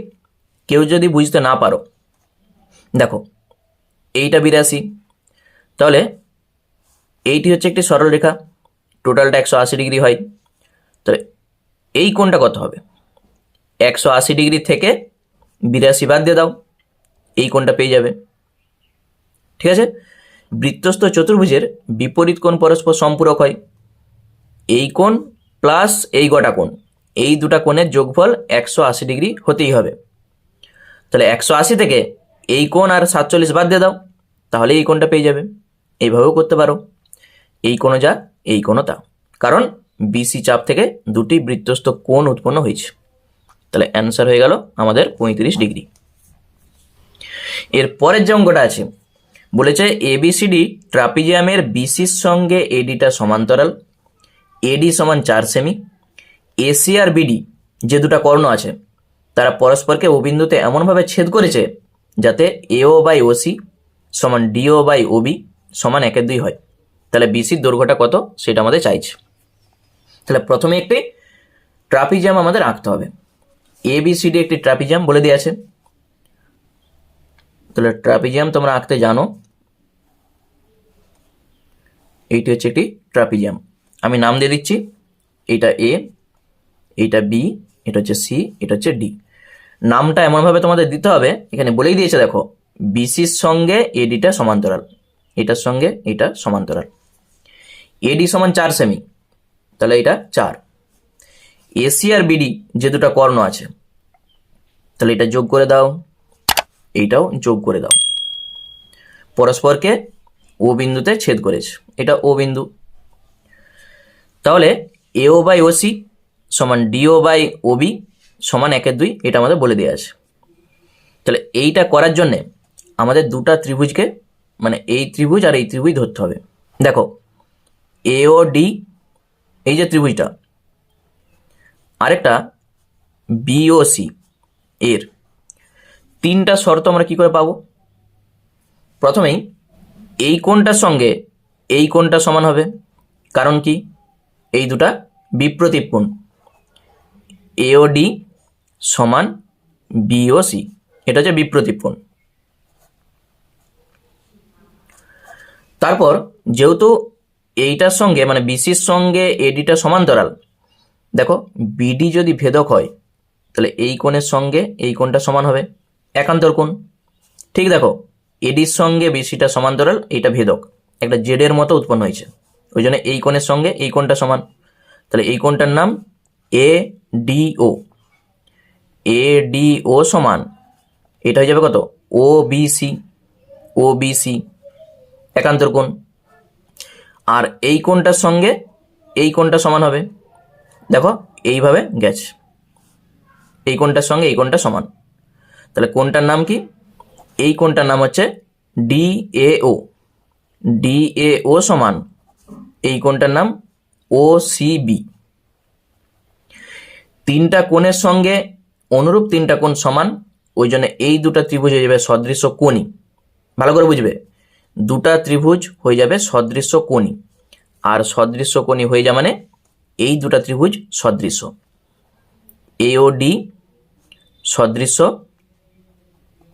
কেউ যদি বুঝতে না পারো, দেখো এইটা 82, তাহলে এইটি হচ্ছে একটি সরল রেখা, টোটালটা 180 ডিগ্রি হয়। তাহলে এই কোণটা কত হবে? 180 ডিগ্রি থেকে 82 বাদ দিয়ে দাও, এই কোণটা পেয়ে যাবে। ঠিক আছে? বৃত্তস্থ চতুর্ভুজের বিপরীত কোণ পরস্পর সম্পূরক হয়। এই কোণ প্লাস এই গোটা কোণ, এই দুটা কোণের যোগফল 180 ডিগ্রি হতেই হবে। তাহলে 180 থেকে এই কোণ আর 47 বাদ দিয়ে দাও, তাহলে এই কোণটা পেয়ে যাবে। এইভাবেও করতে পারো, এই কোণও যা, এই কোণও তা, কারণ বিসি চাপ থেকে দুটি বৃত্তস্থ কোণ উৎপন্ন হয়েছে। তাহলে অ্যান্সার হয়ে গেল আমাদের 35 ডিগ্রি। এর পরের যে অঙ্কটা আছে, বলেছে এবিসিডি ট্রাপিজিয়ামের বিসির সঙ্গে এডিটা সমান্তরাল, এডি সমান 4 সেমি। এসি আর বিডি যে দুটা কর্ণ আছে তারা পরস্পরকে ও বিন্দুতে এমনভাবে ছেদ করেছে যাতে এও বাই ওসি সমান ডিও বাই ওবি সমান 1/2 হয়। তাহলে বিসির দৈর্ঘ্যটা কত সেটা আমাদের চাইছে। তাহলে প্রথমে একটি ট্রাপিজিয়াম আমাদের আঁকতে হবে। ABCD একটি ট্রাপিজিয়াম বলে দিয়ে আছে। তাহলে ট্রাপিজিয়াম তোমরা আঁকতে জানো, এইটি হচ্ছে একটি ট্রাপিজিয়াম। আমি নাম দিয়ে দিচ্ছি, এইটা A, এইটা B, এটা হচ্ছে C, এটা হচ্ছে D। নামটা এমনভাবে তোমাদের দিতে হবে, এখানে বলেই দিয়েছে দেখো, BCর সঙ্গে ADটা সমান্তরাল, এটার সঙ্গে এটা সমান্তরাল। AD সমান 4 সেমি, তাহলে এটা 4। AC আর BD যে দুটো কর্ণ আছে, তাহলে এটা যোগ করে দাও, এইটাও যোগ করে দাও। পরস্পরকে ও বিন্দুতে ছেদ করেছে, এটা ও বিন্দু। তাহলে AO বাই OC সমান DO বাই OB সমান 1/2, এটা আমাদের বলে দেওয়া আছে। তাহলে এইটা করার জন্যে আমাদের দুটা ত্রিভুজকে, মানে এই ত্রিভুজ আর এই ত্রিভুজ ধরতে হবে। দেখো AOD এই যে ত্রিভুজটা, আরেকটা BOC এর 3টা শর্ত আমরা কি করে পাবো? প্রথমেই এই কোণটার সঙ্গে এই কোণটা সমান হবে, কারণ কি এই দুটা বিপ্রতীপ কোণ। AOD সমান BOC, এটা হচ্ছে বিপ্রতীপ কোণ। তারপর যেহেতু এইটার সঙ্গে মানে BCর সঙ্গে ADটা সমান্তরাল, দেখো BD যদি ভেদক হয় তাহলে এই কোণের সঙ্গে এই কোণটা সমান হবে, একান্তর কোণ। ঠিক দেখো ADর সঙ্গে BCটা সমান্তরাল, এইটা ভেদক, একটা জেডের মতো উৎপন্ন হয়েছে, ওই জন্য এই কোণের সঙ্গে এই কোণটা সমান। তাহলে এই কোণটার নাম ADO। ADO সমান এটা হয়ে যাবে কত? OBC। OBC একান্তর কোণ। আর এই কোণটার সঙ্গে এই কোণটা সমান হবে, দেখো এইভাবে গেছে, এই কোণটার সঙ্গে এই কোণটা সমান। তাহলে কোণটার নাম কি? এই কোণটার নাম হচ্ছে DAO। DAO সমান এই কোণটার নাম OCB। 3টা কোণের সঙ্গে অনুরূপ 3টা কোণ সমান, ওই জন্য এই দুটা ত্রিভুজ হয়ে যাবে সদৃশ্য কোণী। ভালো করে বুঝবে, দুটা ত্রিভুজ হয়ে যাবে সদৃশ্য কোণী, আর সদৃশ্য কোণী হয়ে যাবে মানে এই দুটা ত্রিভুজ সদৃশ্য। AOD সদৃশ্য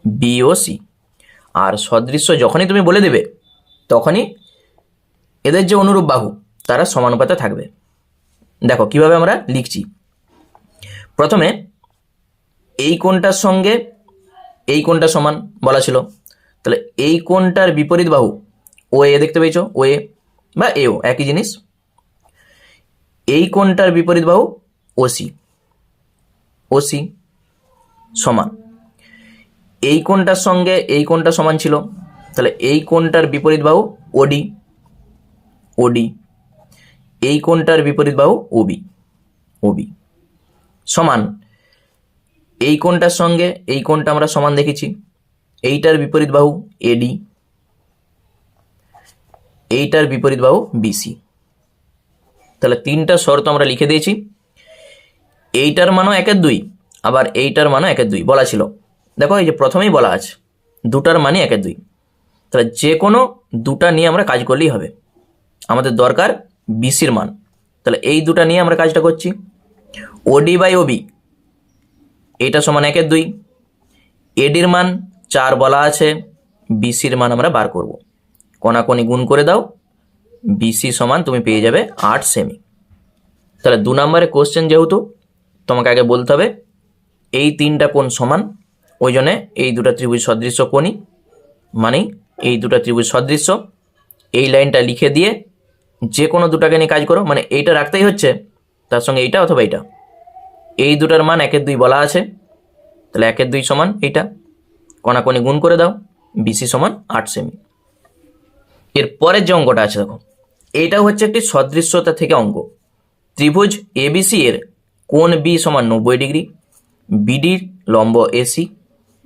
BOC, আর সদৃশ্য যখনই তুমি বলে দেবে তখনই এদের যে অনুরূপ বাহু তারা সমানুপাতে থাকবে। দেখো কিভাবে আমরা লিখছি। প্রথমে এই কোণটার সঙ্গে এই কোণটা সমান বলা ছিল, তাহলে এই কোণটার বিপরীত বাহু OA দেখতে পেয়েছো, OA বা AO একই জিনিস। এই কোণটার বিপরীত বাহু OC। OC সমান এই কোণটার সঙ্গে এই কোণটা সমান ছিল, তাহলে এই কোণটার বিপরীত বাহু OD। OD এই কোণটার বিপরীত বাহু OB। OB সমান এই কোণটার সঙ্গে এই কোণটা আমরা সমান দেখেছি, এইটার বিপরীত বাহু AD। এইটার বিপরীত বাহু BC। তাহলে 3টা শর্ত আমরা লিখে দিয়েছি। এইটার মানও 1/2, আবার এইটার মানও 1/2 বলা ছিল। দেখো এই যে প্রথমেই বলা আছে দুটার মানই 1/2, তাহলে যে কোনো দুটা নিয়ে আমরা কাজ করলেই হবে। আমাদের দরকার BCর মান, তাহলে এই দুটা নিয়ে আমরা কাজটা করছি। OD বাই OB এটা সমান 1/2, ADর মান 4 বলা আছে, BCর মান আমরা বার করব। কোনাকুনি গুণ করে দাও, BC সমান তুমি পেয়ে যাবে 8 সেমি। তাহলে 2 নম্বরে কোশ্চেন, যেহেতু তোমাকে আগে বলতে হবে এই 3টা কোণ সমান, ওই জন্যে এই দুটা ত্রিভুজ সদৃশ্য কোণী, মানে এই দুটা ত্রিভুজ সদৃশ্য। এই লাইনটা লিখে দিয়ে যে কোনো দুটাকে নিয়ে কাজ করো, মানে এইটা রাখতেই হচ্ছে তার সঙ্গে এইটা অথবা এইটা। এই দুটার মান 1/2 বলা আছে, তাহলে 1/2 সমান এইটা, কোনাকুনি গুণ করে দাও, BC সমান 8 সেমি। এর পরের যে অঙ্কটা আছে দেখো, এইটাও হচ্ছে একটি সদৃশ্যতা থেকে অঙ্ক। ত্রিভুজ ABC এর কোণ B সমান 90 ডিগ্রি, BDর লম্ব AC,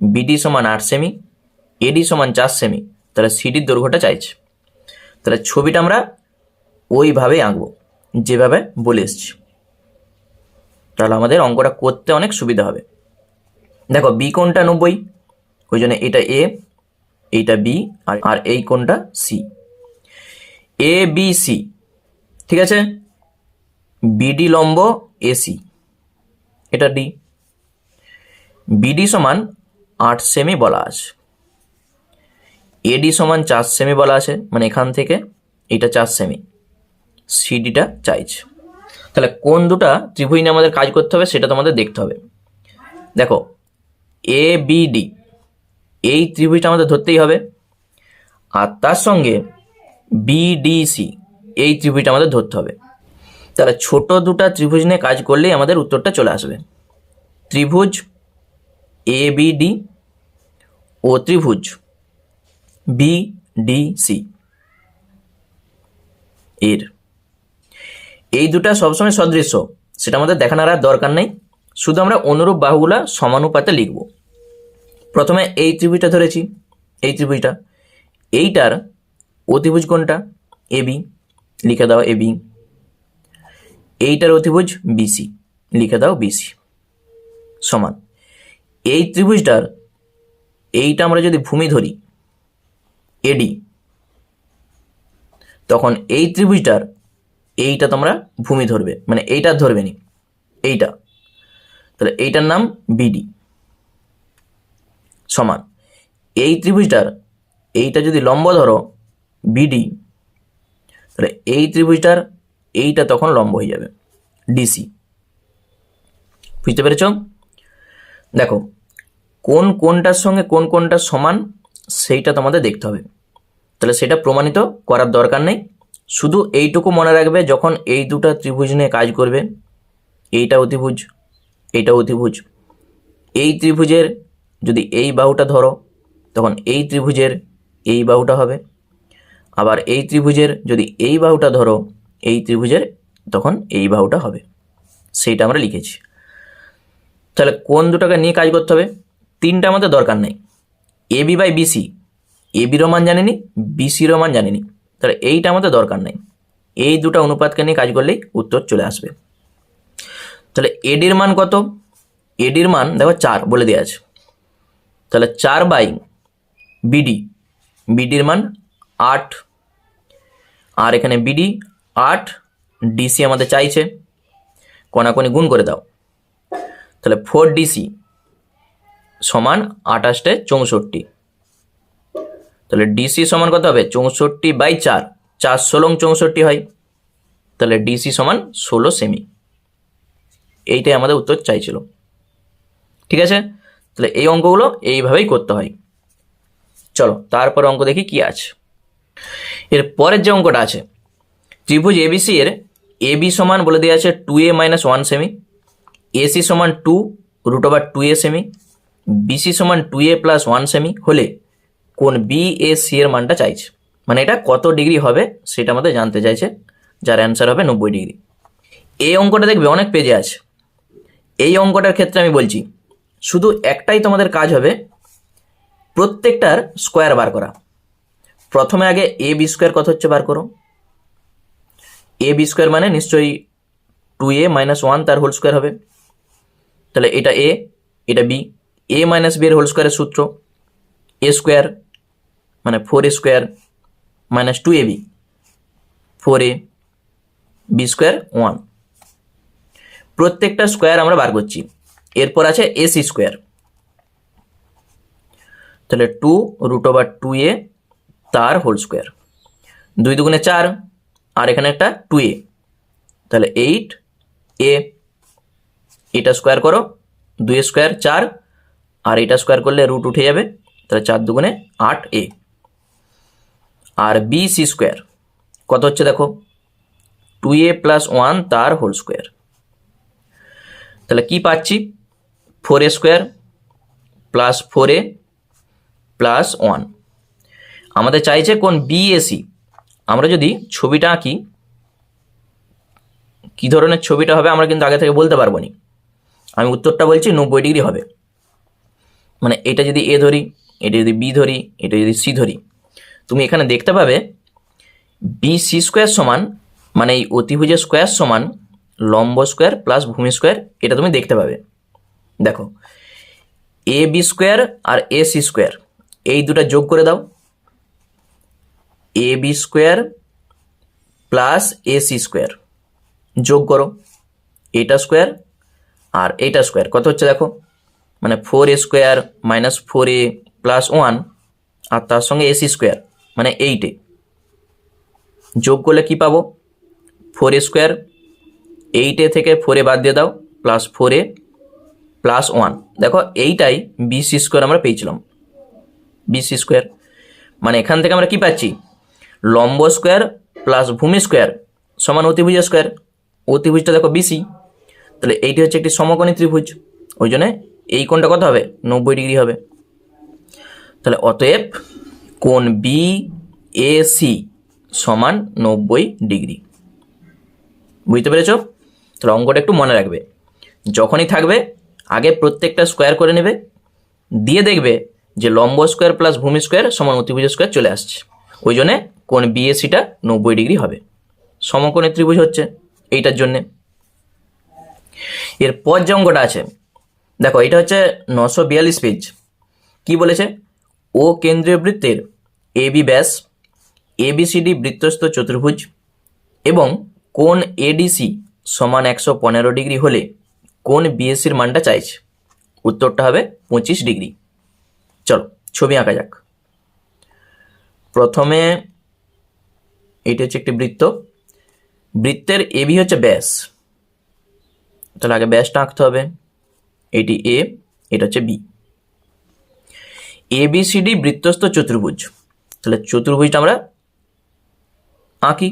BD সমান 8 সেমি, AD সমান 4 সেমি, তাহলে CDর দৈর্ঘ্যটা চাইছে। তাহলে ছবিটা আমরা ওইভাবেই আঁকবো যেভাবে বলে এসছি, তাহলে আমাদের অঙ্কটা করতে অনেক সুবিধা হবে। দেখো B কোণটা 90, ওই জন্য এটা A, এইটা B, আর এই কোণটা C। ABC ঠিক আছে, BD লম্ব AC, এটা D। বিডি সমান 8 সেমি বলা আছে, এডি সমান 4 সেমি বলা আছে, মানে এখান থেকে এটা 4 সেমি, সিডিটা চাইছে। তাহলে কোন দুটা ত্রিভুজ নিয়ে আমাদের কাজ করতে হবে সেটা তোমাদের দেখতে হবে। দেখো এ বি ডি এই ত্রিভুজটা আমাদের ধরতেই হবে, আর তার সঙ্গে বিডিসি এই ত্রিভুজটা আমাদের ধরতে হবে। তাহলে ছোট দুটা ত্রিভুজ নিয়ে কাজ করলেই আমাদের উত্তরটা চলে আসবে। ত্রিভুজ এ বি ডি ও ত্রিভুজ বিডিসি এর এই দুটা সবসময় সদৃশ্য, সেটা আমাদের দেখানোর আর দরকার নেই, শুধু আমরা অনুরূপ বাহুগুলা সমানুপাতে লিখব। প্রথমে এই ত্রিভুজটা ধরেছি, এই ত্রিভুজটা, এইটার অতিভুজ কোনটা? এবি, লিখে দাও এবি। এইটার অতিভুজ বিসি, লিখে দাও বিসি, সমান এই ত্রিভুজটার এইটা আমরা যদি ভূমি ধরি এডি, তখন এই ত্রিভুজটার এইটা তোমরা ভূমি ধরবে, মানে এইটা ধরবে নি, এইটা, তাহলে এইটার নাম বিডি, সমান এই ত্রিভুজটার এইটা যদি লম্ব ধরো বিডি, তাহলে এই ত্রিভুজটার এইটা তখন লম্ব হয়ে যাবে ডিসি। বুঝতে পেরেছ? দেখো কোন কোনটার সঙ্গে কোন কোনটা সমান সেইটা তোমাদের দেখতে হবে। তাহলে সেটা প্রমাণিত করার দরকার নেই, শুধু এইটুকু মনে রাখবে যখন এই দুটা ত্রিভুজ নিয়ে কাজ করবে, এইটা অতিভুজ, এইটা অতিভুজ, এই ত্রিভুজের যদি এই বাহুটা ধরো তখন এই ত্রিভুজের এই বাহুটা হবে, আবার এই ত্রিভুজের যদি এই বাহুটা ধরো এই ত্রিভুজের তখন এই বাহুটা হবে, সেইটা আমরা লিখেছি। তাহলে কোন দুটাকে নিয়ে কাজ করতে হবে? তিনটা আমাদের দরকার নেই, এবি বাই বিসি, এবিরও মান জানিনি, বিসিরও মান জানিনি, তাহলে এইটা আমাদের দরকার নেই, এই দুটো অনুপাতকে নিয়ে কাজ করলেই উত্তর চলে আসবে। তাহলে এডির মান কত? এডির মান দেখো 4 বলে দেওয়া আছে, তাহলে 4 বাই বিডি, বিডির মান 8, আর এখানে বিডি 8, ডিসি আমাদের চাইছে, কোনাকুনি গুণ করে দাও, তাহলে 4 ডিসি সমান 28 64, তাহলে ডিসি সমান কত হবে? 64 বাই 4, 4 16 64 হয়, তাহলে ডিসি সমান 16 সেমি। এইটাই আমাদের উত্তর চাইছিল। ঠিক আছে, তাহলে এই অঙ্কগুলো এইভাবেই করতে হয়। চলো তারপর অঙ্ক দেখি কি আছে। এর পরের যে অঙ্কটা আছে, ত্রিভুজ এবিসি এর এবি সমান বলে দেওয়া আছে 2a - 1 সেমি, এসি সমান 2√2a সেমি, বিসি সমান 2a + 1 সেমি হলে কোন বিএসি এর মানটা চাইছে, মানে এটা কত ডিগ্রি হবে সেটা আমাদের জানতে চাইছে, যার অ্যান্সার হবে 90 ডিগ্রি। এই অঙ্কটা দেখবে অনেক পেজে আছে। এই অঙ্কটার ক্ষেত্রে আমি বলছি শুধু একটাই তোমাদের কাজ হবে, প্রত্যেকটার স্কোয়ার বার করা। প্রথমে আগে এ বি স্কোয়ার কত হচ্ছে বার করো। এ বি স্কোয়ার মানে নিশ্চয়ই 2a - 1 তার হোল স্কোয়ার হবে, তাহলে এটা এ, এটা বি, a - b এর হোল স্কোয়ারের সূত্র এ স্কোয়ার মানে 4a square - 2ab, 4a, B square 1, প্রত্যেকটা স্কোয়ার আমরা বার করছি। এরপর আছে এসি স্কোয়ার, তাহলে 2√2a তার হোল স্কোয়ার, 2 দুগুণে 4, আর এখানে একটা 2a, তাহলে 8a, এটা স্কোয়ার করো, 2 স্কোয়ার 4, আর এটা স্কোয়ার করলে রুট উঠে যাবে, তাহলে 4 দুগুণে 8a, আর বিসি স্কোয়ার কত হচ্ছে দেখো 2a + 1 তার হোল স্কোয়ার, তাহলে কি পাচ্ছি 4a square plus 4a plus 1। আমাদের চাইছে কোন বিএসি। আমরা যদি ছবিটা আঁকি, কি ধরনের ছবিটা হবে আমরা কিন্তু আগে থেকে বলতে পারবো না, আমি উত্তরটা বলছি 90 ডিগ্রি হবে। মানে এটা যদি এ ধরি, এটা যদি বি ধরি, এটা যদি সি ধরি, তুমি এখানে দেখতে পাবে বিসি স্কোয়ার সমান, মানে এই অতিভুজের স্কোয়ার সমান লম্ব স্কোয়ার প্লাস ভূমি স্কোয়ার, এটা তুমি দেখতে পাবে। দেখো এ বি স্কোয়ার আর এ সি স্কোয়ার এই দুটা যোগ করে দাও, A B square plus A C square যোগ করো, এটা স্কোয়ার আর এইটা স্কোয়ার কত হচ্ছে দেখো মানে 4a² মাইনাস 4a প্লাস 1 আর তার সঙ্গে ac² মানে 8a যোগ করলে কি পাবো? 4a², 8a থেকে 4a বাদ দিয়ে দাও, প্লাস 4a প্লাস 1। দেখো এইটাই bc² আমরা পেয়েছিলাম, bc²। মানে এখান থেকে আমরা কি পাচ্ছি? লম্ব স্কোয়ার প্লাস ভূমি স্কোয়ার সমান অতিভুজের স্কোয়ার। অতিভুজটা দেখো বিসি, তাহলে এইটি হচ্ছে একটি সমকোণী ত্রিভুজ, ওই জন্য এই কোণটা কত হবে? 90 ডিগ্রি হবে। তাহলে অতএব কোণ বিএসি সমান 90 ডিগ্রি। বুঝতে পেরেছ? তাহলে অঙ্কটা একটু মনে রাখবে, যখনই থাকবে আগে প্রত্যেকটা স্কোয়ার করে নেবে, দিয়ে দেখবে যে লম্ব স্কোয়ার প্লাস ভূমি স্কোয়ার সমান অতিভুজ স্কোয়ার চলে আসছে, ওই জন্যে কোণ বিএসিটা 90 ডিগ্রি হবে। সমকোণী ত্রিভুজ হচ্ছে এইটার জন্যে। এরপর যে অঙ্কটা আছে দেখো, এটা হচ্ছে 942 পেজ। কি বলেছে? ও কেন্দ্রীয় বৃত্তের এবি ব্যাস, এবিসিডি বৃত্তস্থ চতুর্ভুজ এবং কোণ এডিসি সমান 115 ডিগ্রি হলে কোণ বিএসির মানটা চাইছে। উত্তরটা হবে 25 ডিগ্রি। চলো ছবি আঁকা যাক। প্রথমে এটি হচ্ছে একটি বৃত্ত, বৃত্তের এবি হচ্ছে ব্যাস, তাহলে আগে ব্যাসটা আঁকতে হবে। এটি এ, এটা হচ্ছে বি। এবিসিডি বৃত্তস্থ চতুর্ভুজ, তাহলে চতুর্ভুজটা আমরা আঁকি।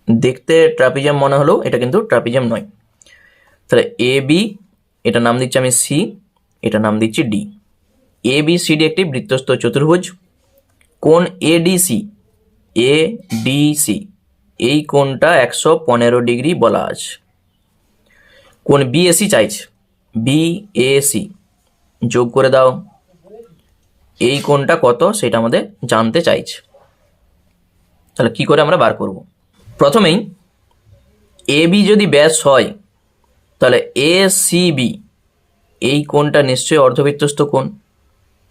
দেখতে ট্রাপিজিয়াম মনে হলো, এটা কিন্তু ট্রাপিজিয়াম নয়। তাহলে এ বি, এটা নাম দিচ্ছি আমি সি, এটা নাম দিচ্ছি ডি। এ বি সি ডি একটি বৃত্তস্থ চতুর্ভুজ। কোণ এডিসি, এডিসি এই কোণটা 115 ডিগ্রি বলা আছে। কোণ বিএসি চাইছে, বিএসি যোগ করে দাও, এই কোণটা কত সেটা আমাদের জানতে চাইছে। তাহলে কি করে আমরা বার করব? প্রথমেই এ বি যদি ব্যাস হয় তাহলে এ সি বি এই কোণটা নিশ্চয়ই অর্ধবৃত্তস্থ কোণ,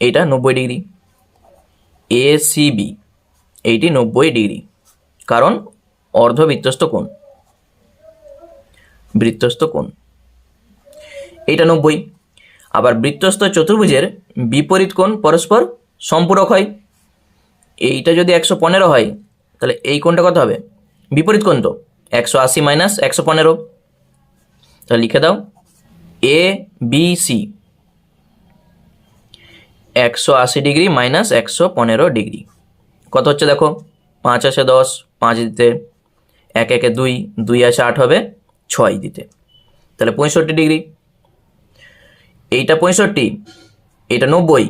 এইটা 90 ডিগ্রি। এ সি বি এইটি 90 ডিগ্রি, কারণ অর্ধবৃত্তস্থ কোণ, বৃত্তস্থ কোণ এইটা 90। আবার বৃত্তস্থ চতুর্ভুজের বিপরীত কোণ পরস্পর সম্পূরক হয়। এইটা যদি 115 হয় তাহলে এই কোণটা কত হবে? বিপরীত কোণ তো 180 মাইনাস 115। তাহলে লিখে দাও A B C 180 degree minus 115 degree কত হচ্ছে? দেখো 5 আছে 10, 5 দিতে, 1 1 2, 2 আছে 8 হবে 6 দিতে, তাহলে 65 ডিগ্রি। এইটা 65, এইটা 90,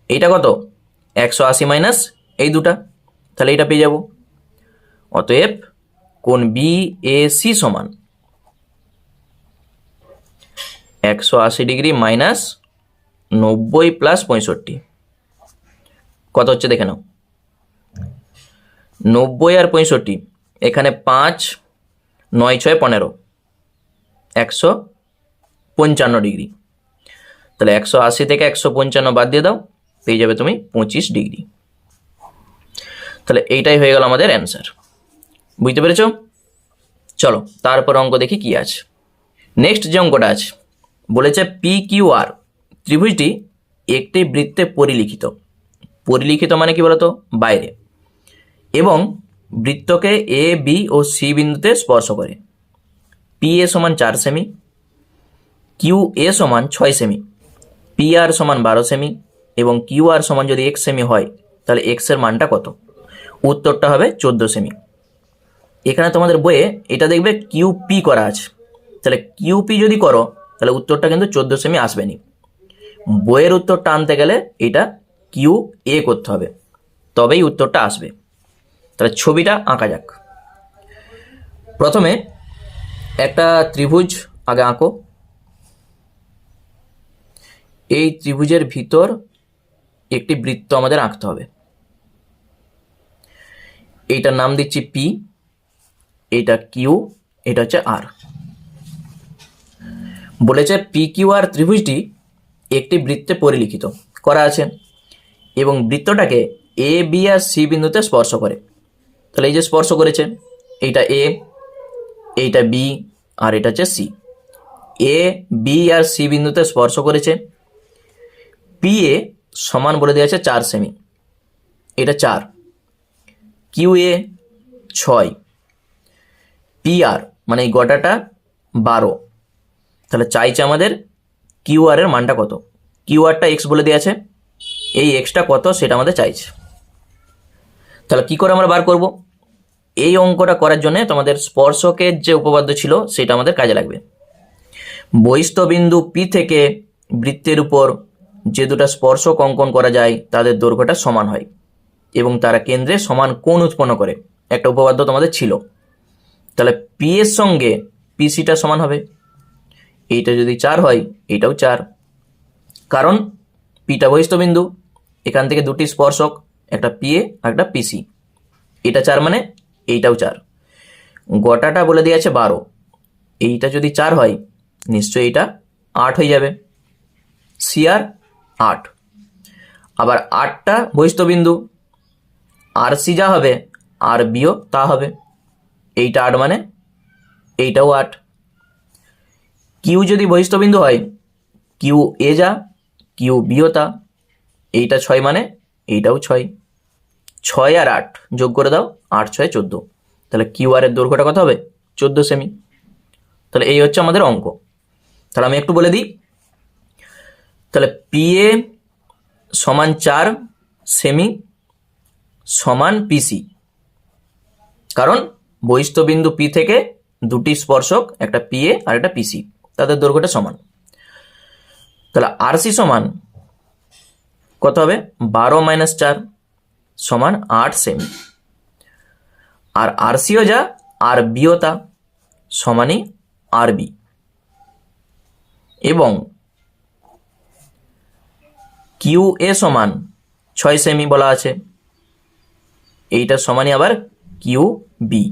এইটা কত? 180 মাইনাস এই দুটা, তাহলে এইটা পেয়ে যাব। অতএব কোণ বিএসি সমান 180 ডিগ্রি মাইনাস 90 প্লাস 65 কত হচ্ছে দেখে নাও। 90 আর 65, এখানে 5 9 6 15, 155 ডিগ্রি। তাহলে 180 থেকে 155 বাদ দিয়ে দাও, পেয়ে যাবে তুমি 25 ডিগ্রি। তাহলে এইটাই হয়ে গেল আমাদের অ্যান্সার। বুঝতে পেরেছ? চলো তারপর অঙ্ক দেখি কি আছে। নেক্সট যে অঙ্কটা আছে বলেছে পি কিউ আর ত্রিভুজটি একটি বৃত্তে পরিলিখিত। পরিলিখিত মানে কি বলতো? বাইরে। এবং বৃত্তকে এ বি ও সি বিন্দুতে স্পর্শ করে। পি এ সমান 4 সেমি, কিউ এ সমান 6 সেমি, পি আর সমান 12 সেমি এবং কিউ আর সমান যদি 1 সেমি হয় তাহলে এক্স এর মানটা কত? উত্তরটা হবে 14 সেমি। এখানে তোমাদের বইয়ে এটা দেখবে কিউপি করা আছে, তাহলে কিউপি যদি করো তাহলে উত্তরটা কিন্তু 14 সেমি আসবে নি। বইয়ের উত্তরটা আনতে গেলে এটা কিউ এ করতে হবে, তবেই উত্তরটা আসবে। তাহলে ছবিটা আঁকা যাক। প্রথমে একটা ত্রিভুজ আগে আঁকো। এই ত্রিভুজের ভিতর একটি বৃত্ত আমাদের আঁকতে হবে। এইটার নাম দিচ্ছি পি, এটা কিউ, এটা হচ্ছে আর। বলেছে পি কিউ আর ত্রিভুজটি একটি বৃত্তে পরিলিখিত করা আছে এবং বৃত্তটাকে এ বি আর সি বিন্দুতে স্পর্শ করে। তাহলে এই যে স্পর্শ করেছে, এইটা এ, এইটা বি আর এটা হচ্ছে C. A B R C বিন্দুতে স্পর্শ করেছে। পি এ সমান বলে দেওয়া আছে 4 সেমি, এটা 4। কিউ এ 6, পি আর মানে এই গোটাটা 12। তাহলে চাইছে আমাদের কিউ আর এর মানটা কত। কিউ আরটা এক্স বলে দেওয়া আছে, এই এক্সটা কত সেটা আমাদের চাইছে। তাহলে কি করে আমরা বার করব? এই অঙ্কটা করার জন্য তোমাদের স্পর্শকের যে উপপাদ্য ছিল সেটা আমাদের কাজে লাগবে। বহিস্থ বিন্দু পি থেকে বৃত্তের উপর যে দুটো স্পর্শক অঙ্কন করা যায় তাদের দৈর্ঘ্যটা সমান হয় এবং তারা কেন্দ্রে সমান কোণ উৎপন্ন করে, একটা উপপাদ্য তোমাদের ছিল। তাহলে পি এর সঙ্গে পিসিটা সমান হবে। এইটা যদি 4 হয় এইটাও 4, কারণ পিটা বহিস্থ বিন্দু, এখান থেকে দুটি স্পর্শক, একটা পিএ আর একটা পিসি। এটা 4 মানে এইটাও 4। গোটাটা বলে দিয়ে আছে 12, এইটা যদি 4 হয় নিশ্চয়ই এটা 8 হয়ে যাবে। সি আর 8, আবার 8টা বহিস্থ বিন্দু, আর সি যা হবে আর বিও তা হবে। এইটা 8 মানে এইটাও 8। কিউ যদি বহিস্থ বিন্দু হয়, কিউ এ যা কিউ বিও তা। এইটা 6 মানে এইটাও 6। 6 আর 8 যোগ করে দাও, 8 6 14। তাহলে কিউ আর এর দৈর্ঘ্যটা কত হবে? 14 সেমি। তাহলে এই হচ্ছে আমাদের অঙ্ক। তাহলে আমি একটু বলে দিই। তাহলে পি এ সমান 4 সেমি সমান পিসি, কারণ বহিস্থ বিন্দু পি থেকে দুটি স্পর্শক, একটা পিএ আর একটা পিসি, তাদের দৈর্ঘ্যটা সমান। তাহলে আরসি সমান কত হবে? 12 - 4 সমান 8 সেমি। আর আরসিও যা আর বিও তা সমানই আর বি। এবং কিউ এ সমান 6 সেমি বলা আছে, এইটার সমানই আবার কিউ বি।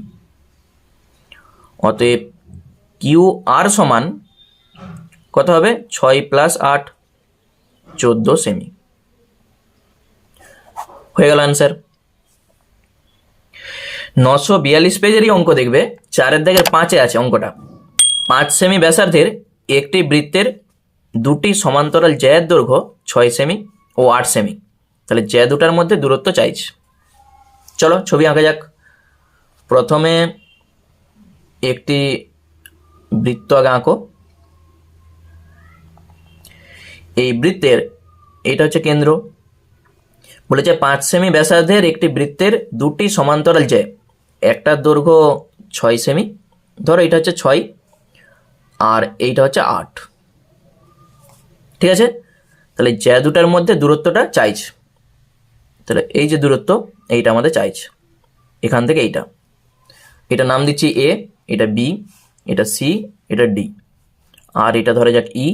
অতএব কিউ আর সমান কত হবে? 6 + 8 14 সেমি। হয়ে গেল অ্যান্সার। 942 পেজেরই অঙ্ক দেখবে, 4-এর দাগের 5-এ আছে অঙ্কটা। 5 সেমি ব্যাসার্ধের একটি বৃত্তের দুটি সমান্তরাল জ্যায়ের দৈর্ঘ্য 6 সেমি ও 8 সেমি। তাহলে জ্যা দুটার মধ্যে দূরত্ব চাইছে। চলো ছবি আঁকা যাক। প্রথমে একটি বৃত্ত আগে আঁকো। এই বৃত্তের এটা হচ্ছে কেন্দ্র। বলেছে 5 সেমি ব্যাসার্ধের একটি বৃত্তের দুটি সমান্তরাল জ্যা, একটার দৈর্ঘ্য 6 সেমি, ধরো এটা হচ্ছে 6 আর এইটা হচ্ছে 8। ঠিক আছে? তাহলে জ্যা দুটার মধ্যে দূরত্বটা চাইছে। তাহলে এই যে দূরত্ব এইটা আমাদের চাইছে, এখান থেকে এইটা, এটা নাম দিচ্ছি এ, এটা বি, এটা সি, এটা ডি, আর এটা ধরে যাক ই,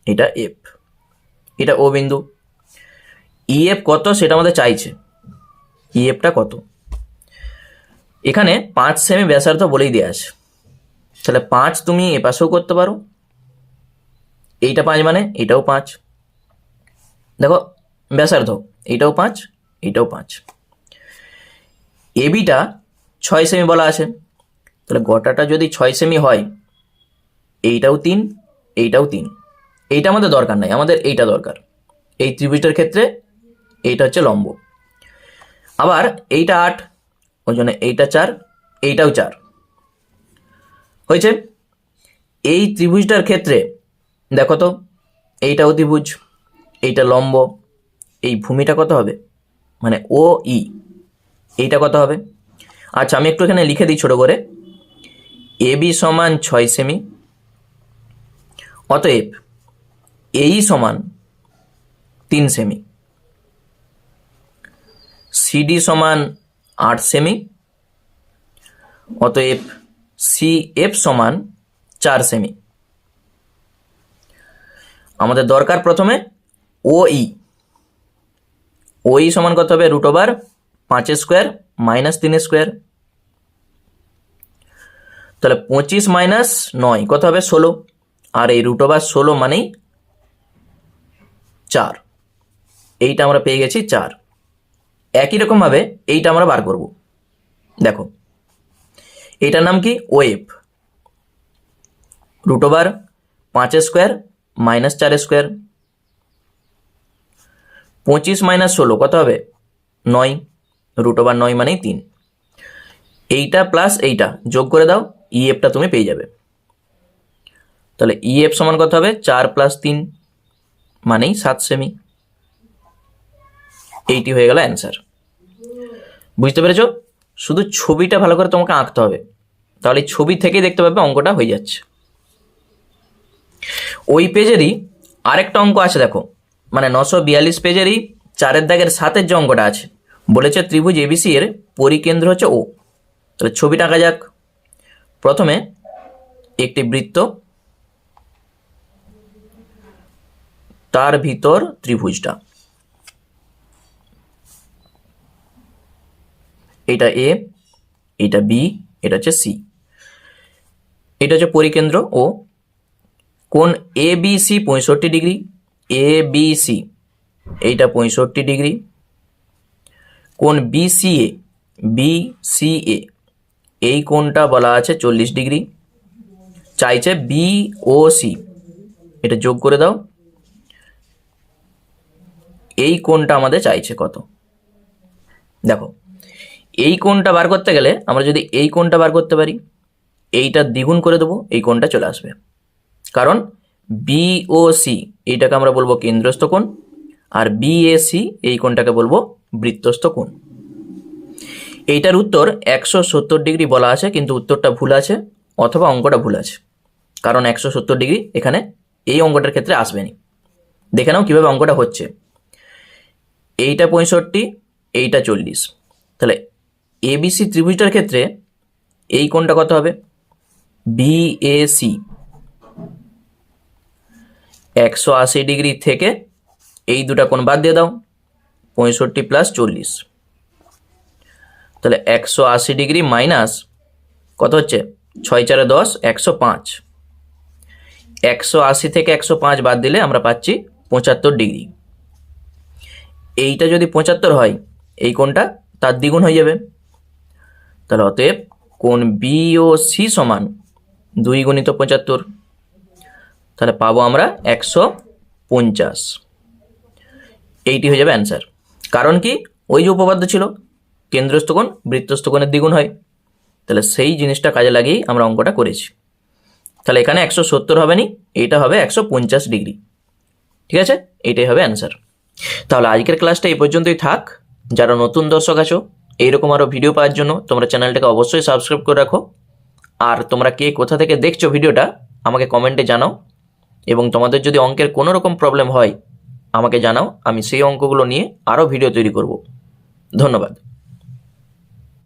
এটা এফ, এটা ও বিন্দু। ই এফ কত সেটা আমাদের চাইছে। ই এফটা কত? এখানে 5 সেমি ব্যাসার্ধ বলেই দেওয়া আছে। তাহলে 5 তুমি এপাশেও করতে পারো, এইটা 5 মানে এটাও 5। দেখো ব্যাসার্ধ এইটাও 5, এইটাও 5। এবিটা 6 সেমি বলা আছে, তাহলে গোটাটা যদি 6 সেমি হয়, এইটাও 3, এইটাও 3। এইটা আমাদের দরকার নাই, আমাদের এইটা দরকার। এই ত্রিভুজটার ক্ষেত্রে এইটা হচ্ছে লম্ব। আবার এইটা 8, ওই জন্য এইটা 4, এইটাও 4 হয়েছে। এই ত্রিভুজটার ক্ষেত্রে দেখো তো, এইটাও ত্রিভুজ, এইটা লম্ব, এই ভূমিটা কত হবে? মানে ও ই, এইটা কত হবে? আচ্ছা আমি একটু এখানে লিখে দিই ছোট করে। এ বি সমান 6 সেমি, অতএব এই সমান 3 সেমি। সিডি সমান 8 সেমি, অতএব সি এফ সমান 4 সেমি। আমাদের দরকার প্রথমে ও ই। ও ই সমান কত হবে? √5 স্কোয়ার - 3 স্কোয়ার। তাহলে 25 - 9 কত হবে? 16, আর এই √16 মানেই 4। এইটা আমরা পেয়ে গেছি 4। একই রকমভাবে এইটা আমরা বার করব। দেখো এইটার নাম কি? Wave. 5 square minus 4 square, 25 minus 16 কত হবে 9, √9 মানেই 3। এইটা প্লাস এইটা যোগ করে দাও, ইএফটা তুমি পেয়ে যাবে। তাহলে ইএফ সমান কত হবে 4 + 3 মানেই 7 সেমি। এইটি হয়ে গেল অ্যান্সার। বুঝতে পেরেছো? শুধু ছবিটা ভালো করে তোমাকে আঁকতে হবে, তাহলে ছবি থেকেই দেখতে পাবে অঙ্কটা হয়ে যাচ্ছে। ওই পেজেরই আরেকটা অঙ্ক আছে দেখো, মানে 942 পেজেরই 4 দাগের 7 যে অঙ্কটা আছে, বলেছে ত্রিভুজ এবিসি এর পরিকেন্দ্র হচ্ছে ও। তাহলে ছবিটা আঁকা যাক। প্রথমে একটি বৃত্ত, তার ভিতর ত্রিভুজটা, এটা এ, এটা বি, এটা হচ্ছে সি, এটা হচ্ছে পরিকেন্দ্র ও। কোণ এ বি সি 65 ডিগ্রি, এ বি সি এইটা 65 ডিগ্রি। কোণ বি সি এ এই কোণটা বলা আছে 40 ডিগ্রি। চাইছে বি ও সি, এটা যোগ করে দাও। এই কোণটা আমাদের চাইছে কত। দেখো এই কোণটা বার করতে গেলে আমরা যদি এই কোণটা বার করতে পারি, এইটা দ্বিগুণ করে দেবো, এই কোণটা চলে আসবে। কারণ বি ও সি এইটাকে আমরা বলবো কেন্দ্রস্থ কোণ, আর বি এ সি এই কোণটাকে বলবো বৃত্তস্থ কোণ। এইটার উত্তর 170 ডিগ্রি বলা আছে, কিন্তু উত্তরটা ভুল আছে অথবা অঙ্কটা ভুল আছে, কারণ 170 ডিগ্রি এখানে এই অঙ্কটার ক্ষেত্রে আসবেনি। দেখে নাও কীভাবে অঙ্কটা হচ্ছে। এইটা 65, এইটা 40, তাহলে এবিসি ত্রিভুজটার ক্ষেত্রে এই কোণটা কত হবে বিএসি, 180 ডিগ্রি থেকে এই দুটা কোণ বাদ দিয়ে দাও, 65 + 40, তাহলে 180 ডিগ্রি মাইনাস কত হচ্ছে 6 × 4 = 10, 105। 180 থেকে 105 বাদ দিলে আমরা পাচ্ছি 75 ডিগ্রি। এইটা যদি 75 হয়, এই কোণটা তার দ্বিগুণ হয়ে যাবে। তাহলে অতএব কোণ বি ও সি সমান 2 × 75, তাহলে পাবো আমরা 150। এইটি হয়ে যাবে অ্যান্সার। কারণ কি, ওই যে উপপাদ্য ছিল কেন্দ্রস্থ কোণ বৃত্তস্থ কোণের দ্বিগুণ হয়, তাহলে সেই জিনিসটা কাজে লাগিয়েই আমরা অঙ্কটা করেছি। তাহলে এখানে 170 হবে নি, এটা হবে 150 ডিগ্রি। ঠিক আছে, এইটাই হবে অ্যান্সার। তাহলে আজকের ক্লাসটা এই পর্যন্তই থাক। যারা নতুন দর্শক আছো, এইরকম আরও ভিডিও পাওয়ার জন্য তোমরা চ্যানেলটাকে অবশ্যই সাবস্ক্রাইব করে রাখো। আর তোমরা কে কোথা থেকে দেখছো ভিডিওটা আমাকে কমেন্টে জানাও, এবং তোমাদের যদি অঙ্কের কোনো রকম প্রবলেম হয় আমাকে জানাও, আমি সেই অঙ্কগুলো নিয়ে আরও ভিডিও তৈরি করব। ধন্যবাদ।